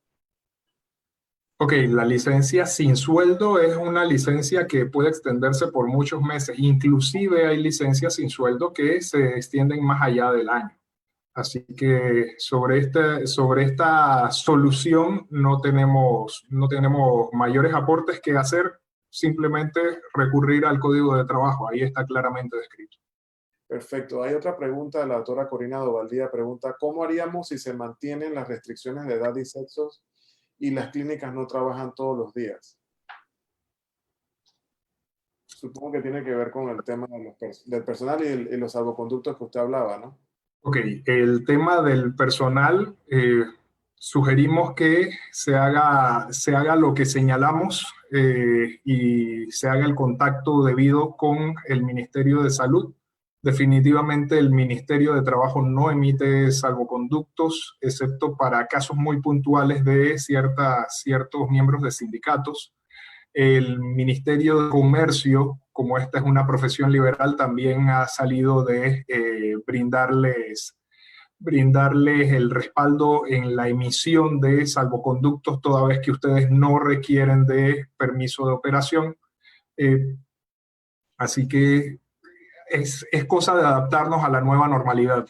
Ok, la licencia sin sueldo es una licencia que puede extenderse por muchos meses. Inclusive hay licencias sin sueldo que se extienden más allá del año. Así que sobre esta solución no tenemos mayores aportes que hacer, simplemente recurrir al Código de Trabajo. Ahí está claramente descrito. Perfecto. Hay otra pregunta, la doctora Corina Dovaldía pregunta, ¿cómo haríamos si se mantienen las restricciones de edad y sexos y las clínicas no trabajan todos los días? Supongo que tiene que ver con el tema del personal y los salvoconductos que usted hablaba, ¿no? Ok, el tema del personal, sugerimos que se haga lo que señalamos y se haga el contacto debido con el Ministerio de Salud. Definitivamente el Ministerio de Trabajo no emite salvoconductos, excepto para casos muy puntuales de ciertos miembros de sindicatos. El Ministerio de Comercio, como esta es una profesión liberal, también ha salido de brindarles el respaldo en la emisión de salvoconductos, toda vez que ustedes no requieren de permiso de operación. Así que es cosa de adaptarnos a la nueva normalidad.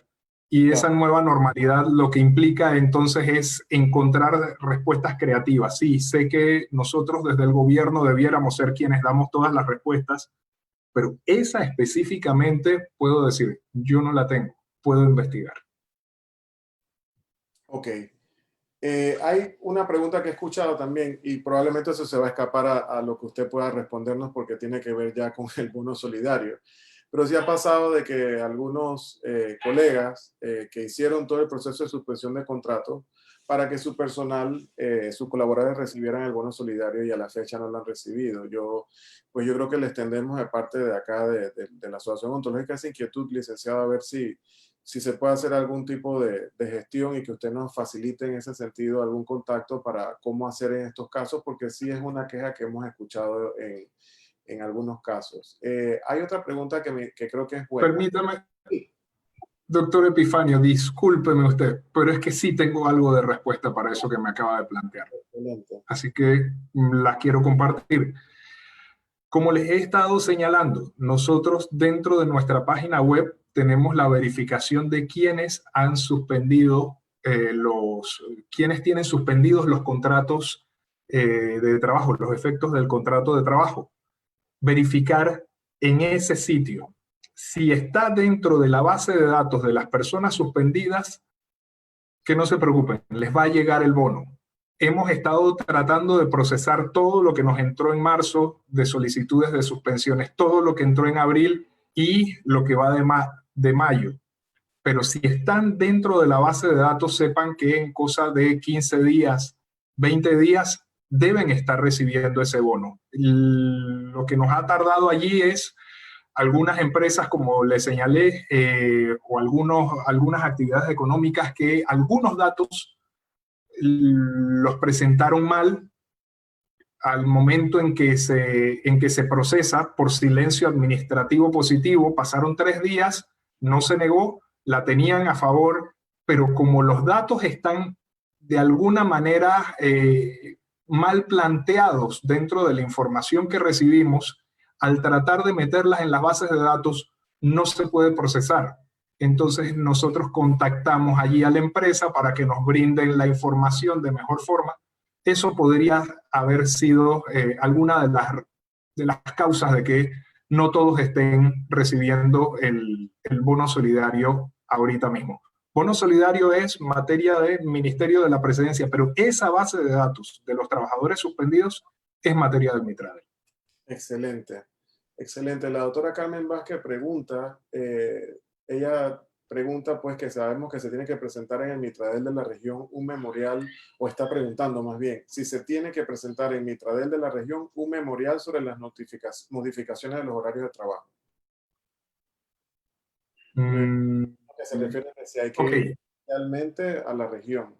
Y esa nueva normalidad lo que implica entonces es encontrar respuestas creativas. Sí, sé que nosotros desde el gobierno debiéramos ser quienes damos todas las respuestas, pero esa específicamente puedo decir, yo no la tengo, puedo investigar. Ok. Hay una pregunta que he escuchado también y probablemente eso se va a escapar a lo que usted pueda respondernos porque tiene que ver ya con el bono solidario. Pero sí ha pasado de que algunos colegas que hicieron todo el proceso de suspensión de contrato para que su personal, sus colaboradores recibieran el bono solidario y a la fecha no lo han recibido. Yo creo que les tendemos de parte de acá de la Asociación Ontológica esa inquietud, licenciado, a ver si se puede hacer algún tipo de gestión y que usted nos facilite en ese sentido algún contacto para cómo hacer en estos casos, porque sí es una queja que hemos escuchado en algunos casos. Hay otra pregunta que creo que es buena. Permítame, doctor Epifanio, discúlpeme usted, pero es que sí tengo algo de respuesta para eso que me acaba de plantear. Excelente. Así que la quiero compartir. Como les he estado señalando, nosotros dentro de nuestra página web tenemos la verificación de quienes han suspendido quienes tienen suspendidos los contratos de trabajo, los efectos del contrato de trabajo. Verificar en ese sitio si está dentro de la base de datos de las personas suspendidas, que no se preocupen, les va a llegar el bono. hemos estado tratando de procesar todo lo que nos entró en marzo de solicitudes de suspensiones, todo lo que entró en abril y lo que va de mayo. Pero si están dentro de la base de datos, sepan que en cosa de 15 días, 20 días, deben estar recibiendo ese bono. Lo que nos ha tardado allí es algunas empresas, como les señalé, o algunas actividades económicas que algunos datos los presentaron mal al momento en que se procesa por silencio administrativo positivo. Pasaron 3 días, no se negó, la tenían a favor, pero como los datos están de alguna manera mal planteados dentro de la información que recibimos, al tratar de meterlas en las bases de datos, no se puede procesar. Entonces nosotros contactamos allí a la empresa para que nos brinden la información de mejor forma. Eso podría haber sido alguna de las causas de que no todos estén recibiendo el bono solidario ahorita mismo. Bono solidario es materia del Ministerio de la Presidencia, pero esa base de datos de los trabajadores suspendidos es materia del Mitrade. Excelente, excelente. La doctora Carmen Vázquez pregunta, ella pregunta pues que sabemos que se tiene que presentar en el Mitradel de la región un memorial, o está preguntando más bien, si se tiene que presentar en Mitradel de la región un memorial sobre las modificaciones de los horarios de trabajo. Que se refiere a si hay que ir realmente a la región.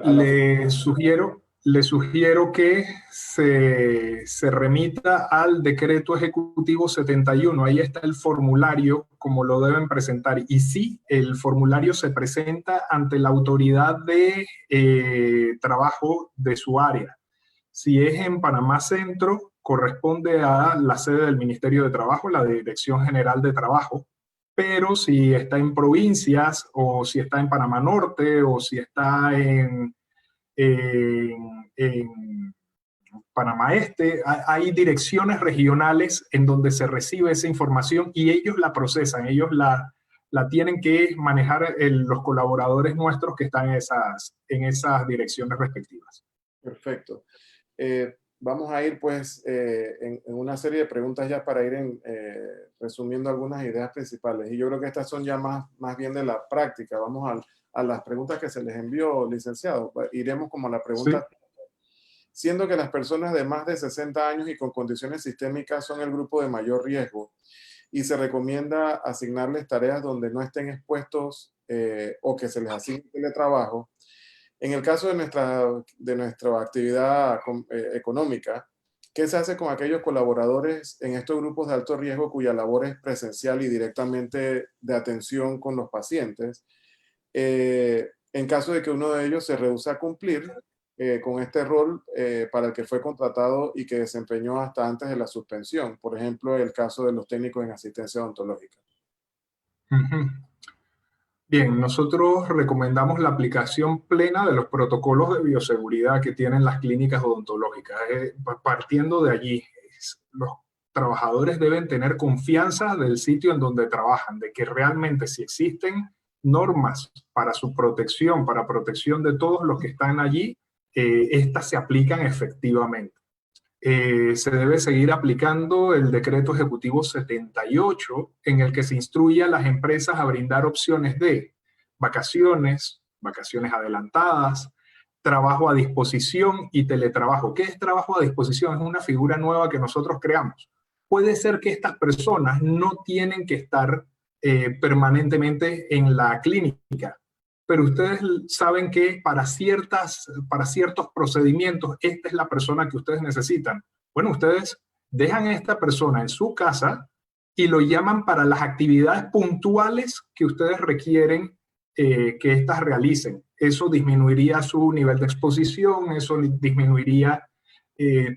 Le sugiero que se remita al decreto ejecutivo 71. Ahí está el formulario, como lo deben presentar. Y sí, el formulario se presenta ante la autoridad de trabajo de su área. Si es en Panamá Centro, corresponde a la sede del Ministerio de Trabajo, la Dirección General de Trabajo. Pero si está en provincias, o si está en Panamá Norte, o si está en Panamá Este, hay direcciones regionales en donde se recibe esa información y ellos la procesan, ellos la tienen que manejar los colaboradores nuestros que están en esas direcciones respectivas. Perfecto. Vamos a ir pues en una serie de preguntas ya para ir resumiendo algunas ideas principales. Y yo creo que estas son ya más bien de la práctica. Vamos a las preguntas que se les envió, licenciado. Iremos como a la pregunta. Sí. Siendo que las personas de más de 60 años y con condiciones sistémicas son el grupo de mayor riesgo y se recomienda asignarles tareas donde no estén expuestos o que se les asigne teletrabajo. En el caso de nuestra actividad económica, ¿qué se hace con aquellos colaboradores en estos grupos de alto riesgo cuya labor es presencial y directamente de atención con los pacientes? En caso de que uno de ellos se rehúsa a cumplir con este rol para el que fue contratado y que desempeñó hasta antes de la suspensión. Por ejemplo, el caso de los técnicos en asistencia odontológica. Bien, nosotros recomendamos la aplicación plena de los protocolos de bioseguridad que tienen las clínicas odontológicas. Partiendo de allí, los trabajadores deben tener confianza del sitio en donde trabajan, de que realmente si existen normas para su protección, para protección de todos los que están allí, estas se aplican efectivamente. Se debe seguir aplicando el decreto ejecutivo 78, en el que se instruye a las empresas a brindar opciones de vacaciones, vacaciones adelantadas, trabajo a disposición y teletrabajo. ¿Qué es trabajo a disposición? Es una figura nueva que nosotros creamos. Puede ser que estas personas no tienen que estar permanentemente en la clínica, pero ustedes saben que para ciertos procedimientos, esta es la persona que ustedes necesitan. Bueno, ustedes dejan a esta persona en su casa y lo llaman para las actividades puntuales que ustedes requieren que éstas realicen. Eso disminuiría su nivel de exposición, eso disminuiría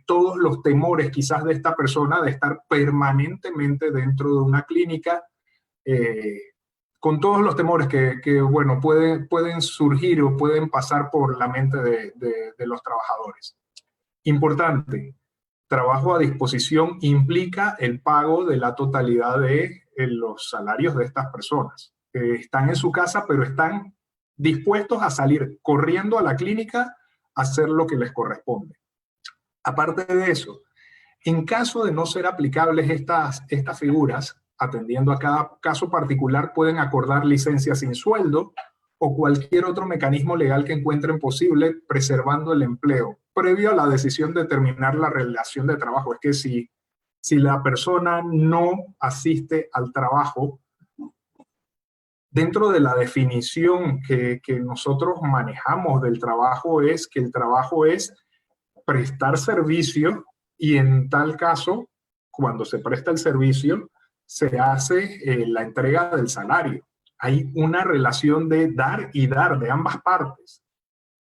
todos los temores quizás de esta persona de estar permanentemente dentro de una clínica, con todos los temores que bueno, pueden surgir o pueden pasar por la mente de los trabajadores. Importante, trabajo a disposición implica el pago de la totalidad de los salarios de estas personas. Están en su casa, pero están dispuestos a salir corriendo a la clínica hacer lo que les corresponde. Aparte de eso, en caso de no ser aplicables estas figuras, atendiendo a cada caso particular, pueden acordar licencias sin sueldo o cualquier otro mecanismo legal que encuentren posible, preservando el empleo, previo a la decisión de terminar la relación de trabajo. Es que si la persona no asiste al trabajo, dentro de la definición que nosotros manejamos del trabajo, es que el trabajo es prestar servicio, y en tal caso, cuando se presta el servicio, se hace la entrega del salario. Hay una relación de dar y dar de ambas partes.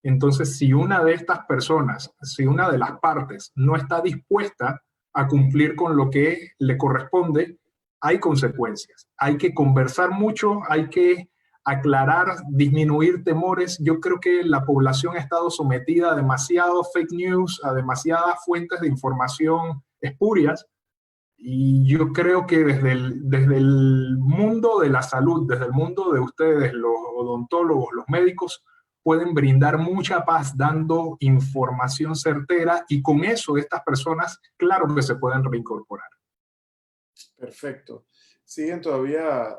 Entonces, si una de estas personas, si una de las partes no está dispuesta a cumplir con lo que le corresponde, hay consecuencias. Hay que conversar mucho, hay que aclarar, disminuir temores. Yo creo que la población ha estado sometida a demasiado fake news, a demasiadas fuentes de información espurias, y yo creo que desde el mundo de la salud, desde el mundo de ustedes, los odontólogos, los médicos, pueden brindar mucha paz dando información certera, y con eso estas personas, claro que se pueden reincorporar. Perfecto. Siguen todavía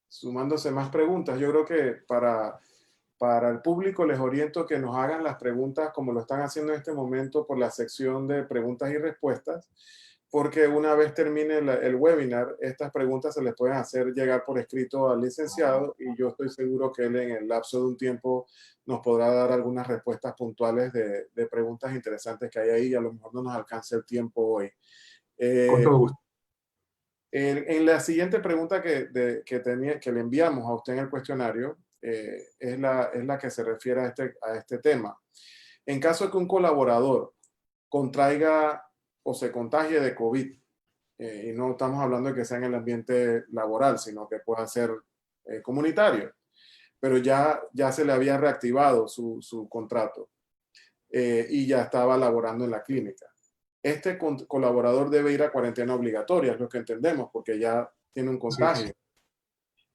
sumándose más preguntas. Yo creo que para el público les oriento que nos hagan las preguntas como lo están haciendo en este momento por la sección de preguntas y respuestas, porque una vez termine el webinar, estas preguntas se les pueden hacer llegar por escrito al licenciado, y yo estoy seguro que él en el lapso de un tiempo nos podrá dar algunas respuestas puntuales de preguntas interesantes que hay ahí, y a lo mejor no nos alcance el tiempo hoy. Con todo gusto. En la siguiente pregunta que le enviamos a usted en el cuestionario, es la que se refiere a este tema. En caso de que un colaborador contraiga o se contagie de COVID, y no estamos hablando de que sea en el ambiente laboral, sino que pueda ser comunitario, pero ya se le había reactivado su contrato, y ya estaba laborando en la clínica. Este colaborador debe ir a cuarentena obligatoria, es lo que entendemos, porque ya tiene un contagio. Sí.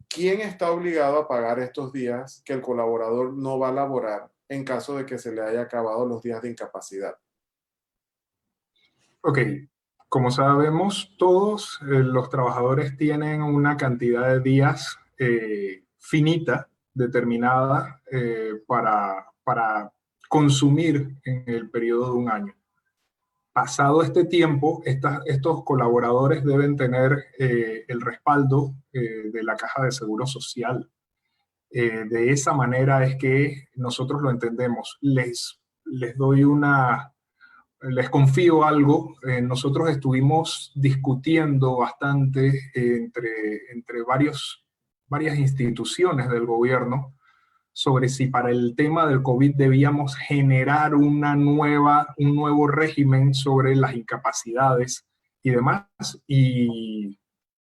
¿Quién está obligado a pagar estos días que el colaborador no va a laborar en caso de que se le haya acabado los días de incapacidad? Ok, como sabemos, todos los trabajadores tienen una cantidad de días finita, determinada, para consumir en el periodo de un año. Pasado este tiempo, estos colaboradores deben tener el respaldo de la Caja de Seguro Social. De esa manera es que nosotros lo entendemos. Les confío algo. Nosotros estuvimos discutiendo bastante entre varias instituciones del gobierno sobre si para el tema del COVID debíamos generar un nuevo régimen sobre las incapacidades y demás, y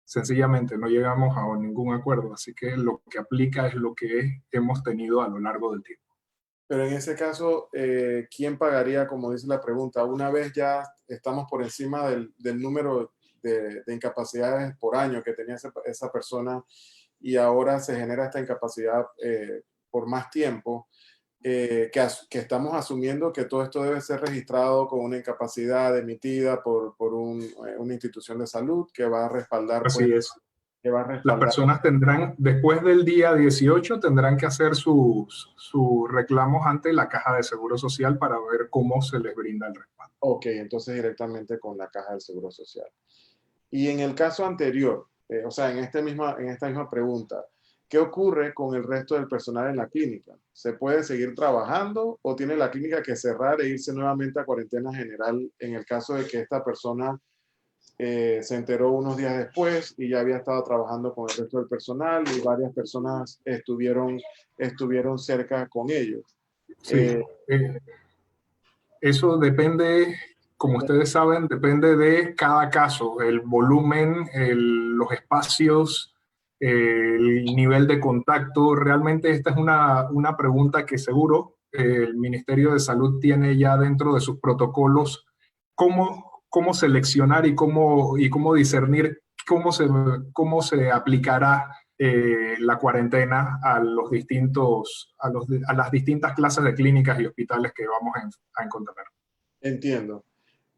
sencillamente no llegamos a ningún acuerdo, así que lo que aplica es lo que hemos tenido a lo largo del tiempo. Pero en ese caso, ¿quién pagaría, como dice la pregunta? Una vez ya estamos por encima del número de incapacidades por año que tenía esa persona, y ahora se genera esta incapacidad por más tiempo, que estamos asumiendo que todo esto debe ser registrado con una incapacidad emitida por una institución de salud que va a respaldar. Así es. Las personas tendrán, después del día 18, tendrán que hacer sus reclamos ante la Caja de Seguro Social para ver cómo se les brinda el respaldo. Ok, entonces directamente con la Caja del Seguro Social. Y en el caso anterior, o sea, en esta misma pregunta, ¿qué ocurre con el resto del personal en la clínica? ¿Se puede seguir trabajando o tiene la clínica que cerrar e irse nuevamente a cuarentena general en el caso de que esta persona se enteró unos días después y ya había estado trabajando con el resto del personal y varias personas estuvieron cerca con ellos? Sí, eso depende, como ustedes saben, depende de cada caso, el volumen, los espacios, el nivel de contacto. Realmente esta es una pregunta que seguro el Ministerio de Salud tiene ya dentro de sus protocolos, cómo seleccionar y cómo discernir cómo se aplicará la cuarentena a las distintas clases de clínicas y hospitales que vamos a encontrar. Entiendo.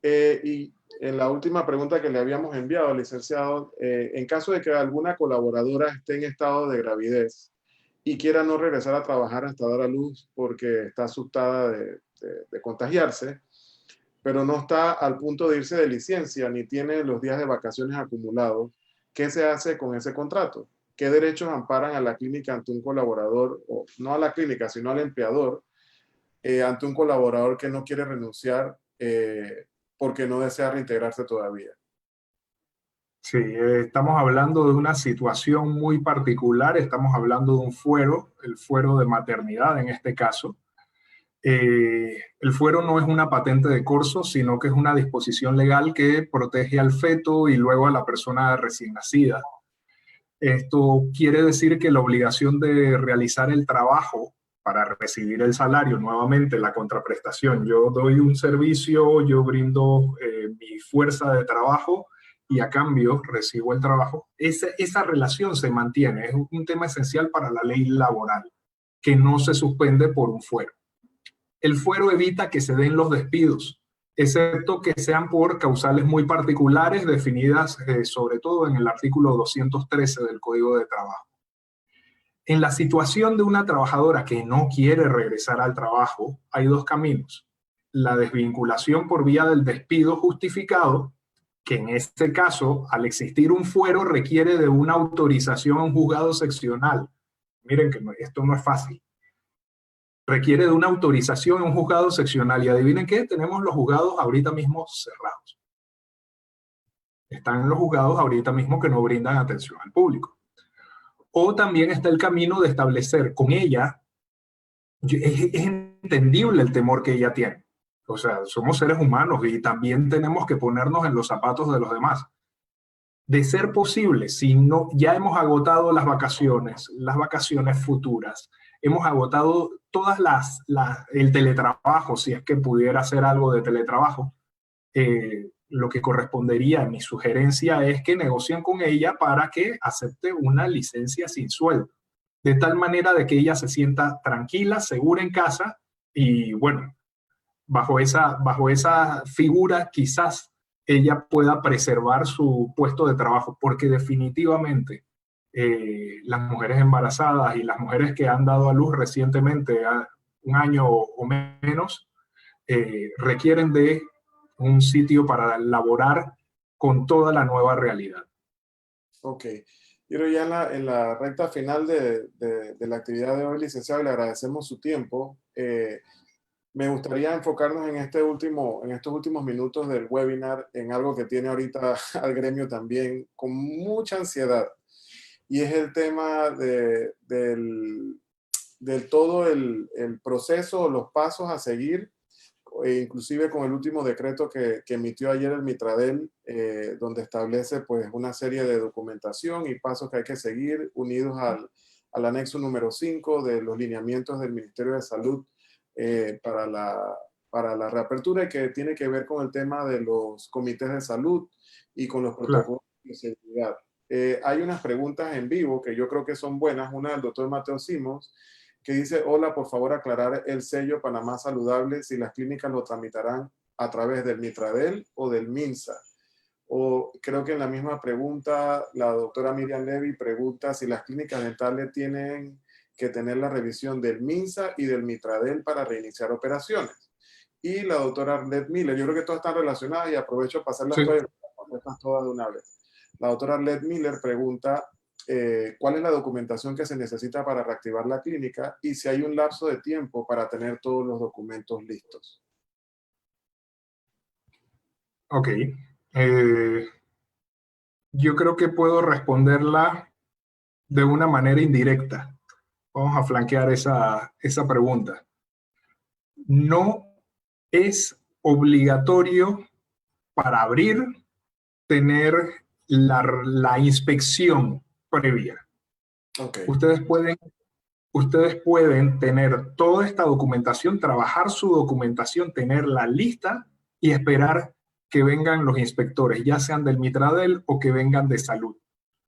Y en la última pregunta que le habíamos enviado, licenciado, en caso de que alguna colaboradora esté en estado de gravidez y quiera no regresar a trabajar hasta dar a luz porque está asustada de contagiarse, pero no está al punto de irse de licencia ni tiene los días de vacaciones acumulados, ¿qué se hace con ese contrato? ¿Qué derechos amparan a la clínica ante un colaborador, o no a la clínica, sino al empleador, ante un colaborador que no quiere renunciar porque no desea reintegrarse todavía? Sí, estamos hablando de una situación muy particular, estamos hablando de un fuero, el fuero de maternidad en este caso. El fuero no es una patente de corso, sino que es una disposición legal que protege al feto y luego a la persona recién nacida. Esto quiere decir que la obligación de realizar el trabajo para recibir el salario, nuevamente la contraprestación. Yo doy un servicio, yo brindo mi fuerza de trabajo y a cambio recibo el trabajo. Esa relación se mantiene, es un tema esencial para la ley laboral, que no se suspende por un fuero. El fuero evita que se den los despidos, excepto que sean por causales muy particulares definidas sobre todo en el artículo 213 del Código de Trabajo. En la situación de una trabajadora que no quiere regresar al trabajo, hay dos caminos. La desvinculación por vía del despido justificado, que en este caso, al existir un fuero, requiere de una autorización a un juzgado seccional. Miren que esto no es fácil. Requiere de una autorización en un juzgado seccional. Y adivinen qué, tenemos los juzgados ahorita mismo cerrados. Están los juzgados ahorita mismo que no brindan atención al público. O también está el camino de establecer con ella, es entendible el temor que ella tiene. O sea, somos seres humanos y también tenemos que ponernos en los zapatos de los demás. De ser posible, si no, ya hemos agotado las vacaciones futuras, hemos agotado todas el teletrabajo, si es que pudiera hacer algo de teletrabajo, lo que correspondería, mi sugerencia es que negocien con ella para que acepte una licencia sin sueldo, de tal manera de que ella se sienta tranquila, segura en casa y bueno, bajo esa figura quizás ella pueda preservar su puesto de trabajo, porque definitivamente las mujeres embarazadas y las mujeres que han dado a luz recientemente, un año o menos, requieren de un sitio para laborar con toda la nueva realidad. Ok. Pero ya en la recta final de la actividad de hoy, licenciado, le agradecemos su tiempo. Me gustaría enfocarnos en estos últimos minutos del webinar en algo que tiene ahorita al gremio también con mucha ansiedad, y es el tema del todo el proceso, los pasos a seguir, inclusive con el último decreto que emitió ayer el Mitradel, donde establece pues una serie de documentación y pasos que hay que seguir, unidos al anexo número 5 de los lineamientos del Ministerio de Salud para la reapertura, y que tiene que ver con el tema de los comités de salud y con los protocolos de seguridad. Hay unas preguntas en vivo que yo creo que son buenas. Una del doctor Mateo Simons, que dice: hola, por favor aclarar el sello Panamá Saludable, si las clínicas lo tramitarán a través del Mitradel o del MINSA. O creo que en la misma pregunta la doctora Miriam Levy pregunta si las clínicas dentales tienen que tener la revisión del MINSA y del Mitradel para reiniciar operaciones. Y la doctora Arlette Miller, yo creo que todas están relacionadas y aprovecho a pasarlas todas de una vez. La doctora Arlette Miller pregunta cuál es la documentación que se necesita para reactivar la clínica y si hay un lapso de tiempo para tener todos los documentos listos. Ok. Yo creo que puedo responderla de una manera indirecta. Vamos a flanquear esa pregunta. No es obligatorio para abrir tener la inspección previa. Okay. Ustedes pueden tener toda esta documentación, trabajar su documentación, tenerla lista y esperar que vengan los inspectores, ya sean del Mitradel o que vengan de salud.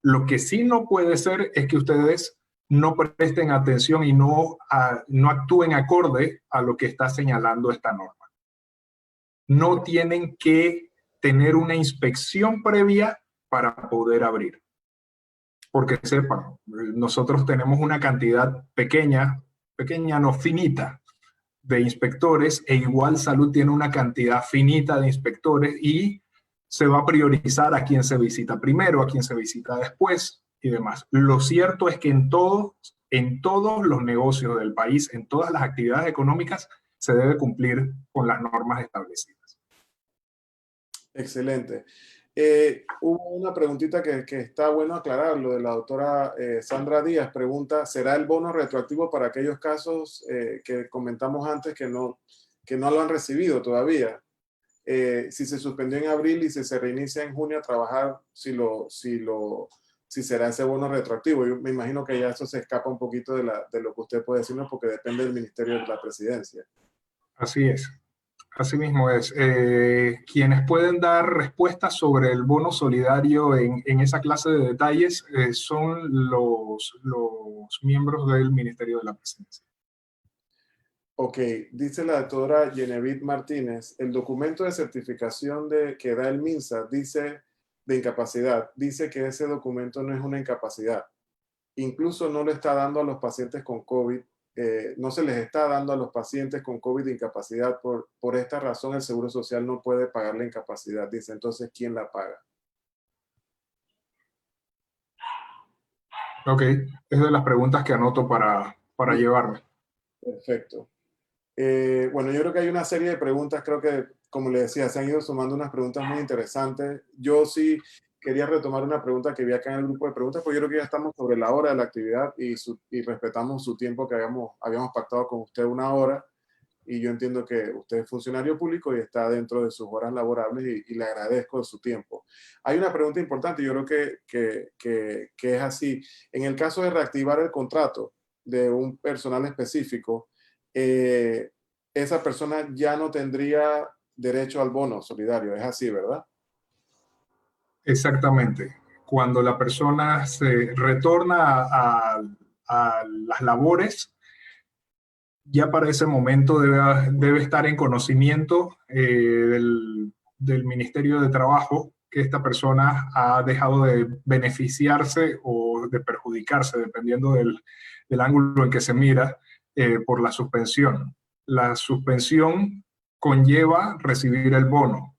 Lo que sí no puede ser es que ustedes no presten atención y no actúen acorde a lo que está señalando esta norma. No tienen que tener una inspección previa para poder abrir. Porque sepan, nosotros tenemos una cantidad pequeña no finita, de inspectores, e igual Salud tiene una cantidad finita de inspectores y se va a priorizar a quién se visita primero, a quién se visita después y demás. Lo cierto es que en todos los negocios del país, en todas las actividades económicas, se debe cumplir con las normas establecidas. Excelente. Hubo una preguntita que está bueno aclararlo de la doctora Sandra Díaz. Pregunta, ¿será el bono retroactivo para aquellos casos que comentamos antes que no lo han recibido todavía? Si se suspendió en abril y si se reinicia en junio a trabajar, si será ese bono retroactivo. Yo me imagino que ya eso se escapa un poquito de lo que usted puede decirnos porque depende del Ministerio de la Presidencia. Así es. Así mismo es. Quienes pueden dar respuestas sobre el bono solidario en esa clase de detalles son los miembros del Ministerio de la Presidencia. Ok, dice la doctora Genevieve Martínez, el documento de certificación que da el MINSA dice de incapacidad, dice que ese documento no es una incapacidad. Incluso no le está dando a los pacientes con COVID, no se les está dando a los pacientes con COVID de incapacidad. Por esta razón el Seguro Social no puede pagar la incapacidad. Dice, entonces, ¿quién la paga? Ok, es de las preguntas que anoto para llevarme. Perfecto. Bueno, yo creo que hay una serie de preguntas, creo que, como le decía, se han ido sumando unas preguntas muy interesantes. Yo sí quería retomar una pregunta que vi acá en el grupo de preguntas, porque yo creo que ya estamos sobre la hora de la actividad y respetamos su tiempo que habíamos pactado con usted 1 hora, y yo entiendo que usted es funcionario público y está dentro de sus horas laborables y le agradezco de su tiempo. Hay una pregunta importante, yo creo que es así. En el caso de reactivar el contrato de un personal específico, esa persona ya no tendría derecho al bono solidario. Es así, ¿verdad? Exactamente. Cuando la persona se retorna a las labores, ya para ese momento debe estar en conocimiento del Ministerio de Trabajo que esta persona ha dejado de beneficiarse o de perjudicarse, dependiendo del ángulo en que se mira, por la suspensión. La suspensión conlleva recibir el bono.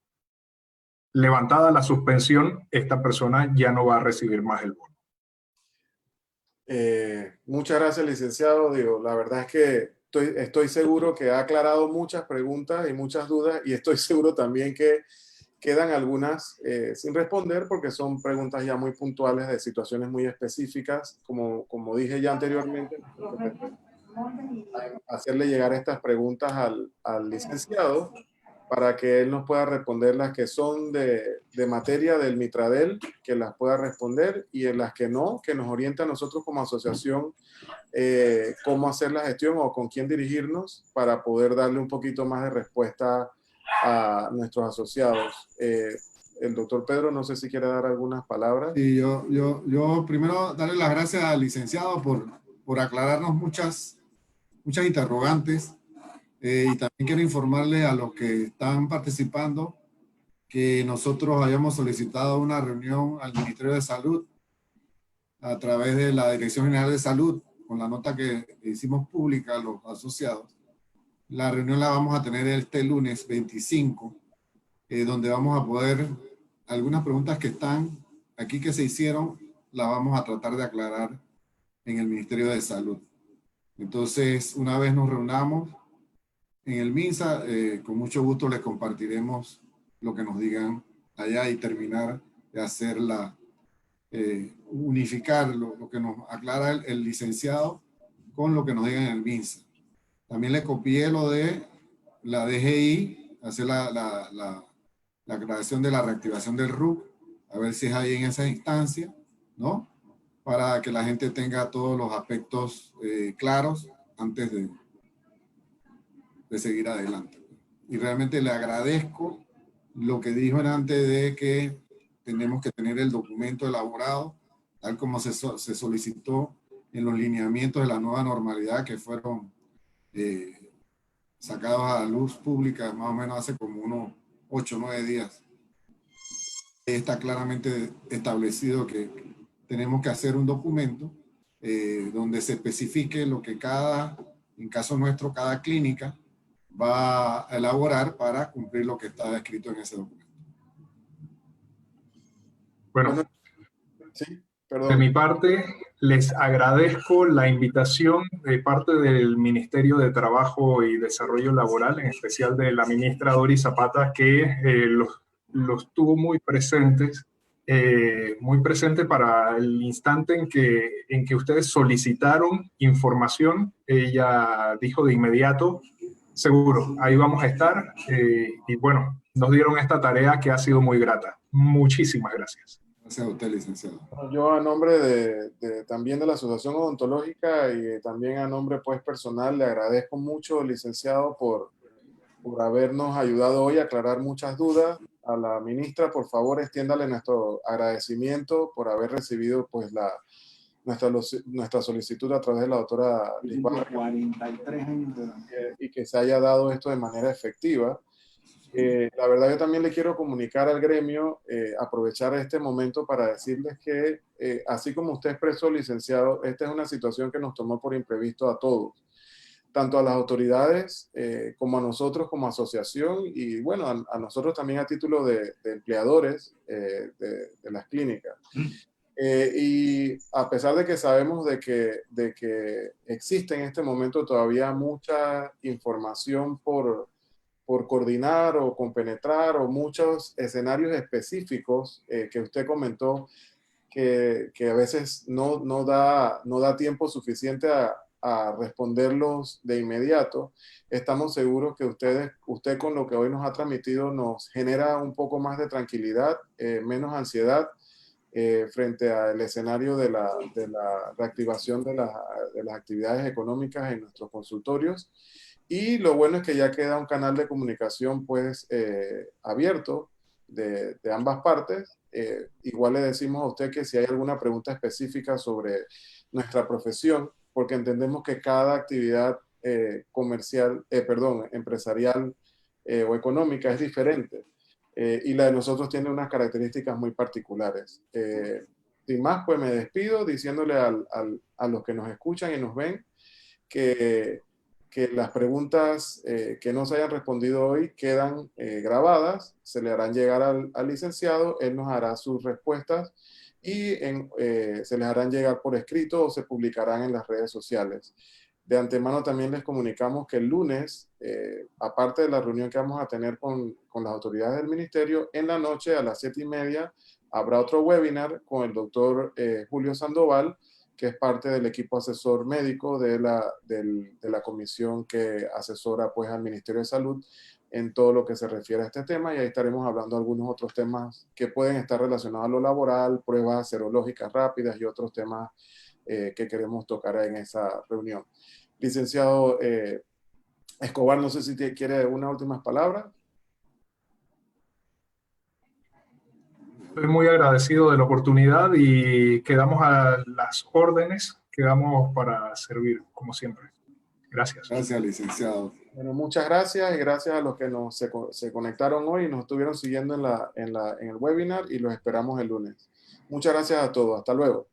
Levantada la suspensión, esta persona ya no va a recibir más el bono. Muchas gracias, licenciado. Digo, la verdad es que estoy seguro que ha aclarado muchas preguntas y muchas dudas, y estoy seguro también que quedan algunas sin responder porque son preguntas ya muy puntuales de situaciones muy específicas. Como dije ya anteriormente, hacerle llegar estas preguntas al licenciado para que él nos pueda responder las que son de materia del Mitradel, que las pueda responder, y en las que no, que nos oriente a nosotros como asociación cómo hacer la gestión o con quién dirigirnos para poder darle un poquito más de respuesta a nuestros asociados. El doctor Pedro, no sé si quiere dar algunas palabras. Sí, yo primero darle las gracias al licenciado por aclararnos muchas interrogantes. Y también quiero informarle a los que están participando que nosotros habíamos solicitado una reunión al Ministerio de Salud a través de la Dirección General de Salud, con la nota que hicimos pública a los asociados. La reunión la vamos a tener este lunes 25, donde vamos a poder, algunas preguntas que están aquí que se hicieron, las vamos a tratar de aclarar en el Ministerio de Salud. Entonces, una vez nos reunamos en el MINSA, con mucho gusto les compartiremos lo que nos digan allá y terminar de hacer unificar lo que nos aclara el licenciado con lo que nos digan en el MINSA. También le copié lo de la DGI, hacer la aclaración de la reactivación del RUC, a ver si es ahí en esa instancia, ¿no? Para que la gente tenga todos los aspectos claros antes de seguir adelante. Y realmente le agradezco lo que dijo antes de que tenemos que tener el documento elaborado tal como se solicitó en los lineamientos de la nueva normalidad que fueron sacados a la luz pública más o menos hace como unos 8 o 9 días. Está claramente establecido que tenemos que hacer un documento donde se especifique lo que en caso nuestro, cada clínica va a elaborar para cumplir lo que está escrito en ese documento. Bueno, sí, de perdón. mi parte, les agradezco la invitación de parte del Ministerio de Trabajo y Desarrollo Laboral, en especial de la ministra Doris Zapata, que los tuvo muy presentes, muy presente para el instante en que ustedes solicitaron información. Ella dijo de inmediato, seguro, ahí vamos a estar, y bueno, nos dieron esta tarea que ha sido muy grata. Muchísimas gracias. Gracias a usted, licenciado. Yo a nombre también de la Asociación Odontológica y también a nombre pues personal le agradezco mucho, licenciado, por habernos ayudado hoy a aclarar muchas dudas. A la ministra, por favor, extiéndale nuestro agradecimiento por haber recibido pues nuestra solicitud a través de la doctora Lisbeth 43 años de edad. y que se haya dado esto de manera efectiva. La verdad, yo también le quiero comunicar al gremio, aprovechar este momento para decirles que, así como usted expresó, licenciado, esta es una situación que nos tomó por imprevisto a todos, tanto a las autoridades como a nosotros como asociación y bueno, a nosotros también a título de empleadores de las clínicas. Y a pesar de que sabemos de que existe en este momento todavía mucha información por coordinar o compenetrar o muchos escenarios específicos que usted comentó que a veces no da tiempo suficiente a responderlos de inmediato. Estamos seguros que usted con lo que hoy nos ha transmitido nos genera un poco más de tranquilidad, menos ansiedad frente al escenario de la reactivación de las actividades económicas en nuestros consultorios. Y lo bueno es que ya queda un canal de comunicación pues abierto de ambas partes. Igual le decimos a usted que si hay alguna pregunta específica sobre nuestra profesión, porque entendemos que cada actividad empresarial o económica es diferente. Y la de nosotros tiene unas características muy particulares. Sin más, pues me despido diciéndole a los que nos escuchan y nos ven que las preguntas que no se hayan respondido hoy quedan grabadas, se le harán llegar al licenciado, él nos hará sus respuestas y se les harán llegar por escrito o se publicarán en las redes sociales. De antemano también les comunicamos que el lunes, aparte de la reunión que vamos a tener con las autoridades del ministerio, en la noche a las 7:30 habrá otro webinar con el doctor Julio Sandoval, que es parte del equipo asesor médico de la comisión que asesora pues, al Ministerio de Salud en todo lo que se refiere a este tema, y ahí estaremos hablando de algunos otros temas que pueden estar relacionados a lo laboral, pruebas serológicas rápidas y otros temas que queremos tocar en esa reunión. Licenciado Escobar, no sé si quiere unas últimas palabras. Estoy muy agradecido de la oportunidad y quedamos a las órdenes, quedamos para servir, como siempre. Gracias. Gracias, licenciado. Bueno, muchas gracias y gracias a los que se conectaron hoy y nos estuvieron siguiendo en el webinar y los esperamos el lunes. Muchas gracias a todos. Hasta luego.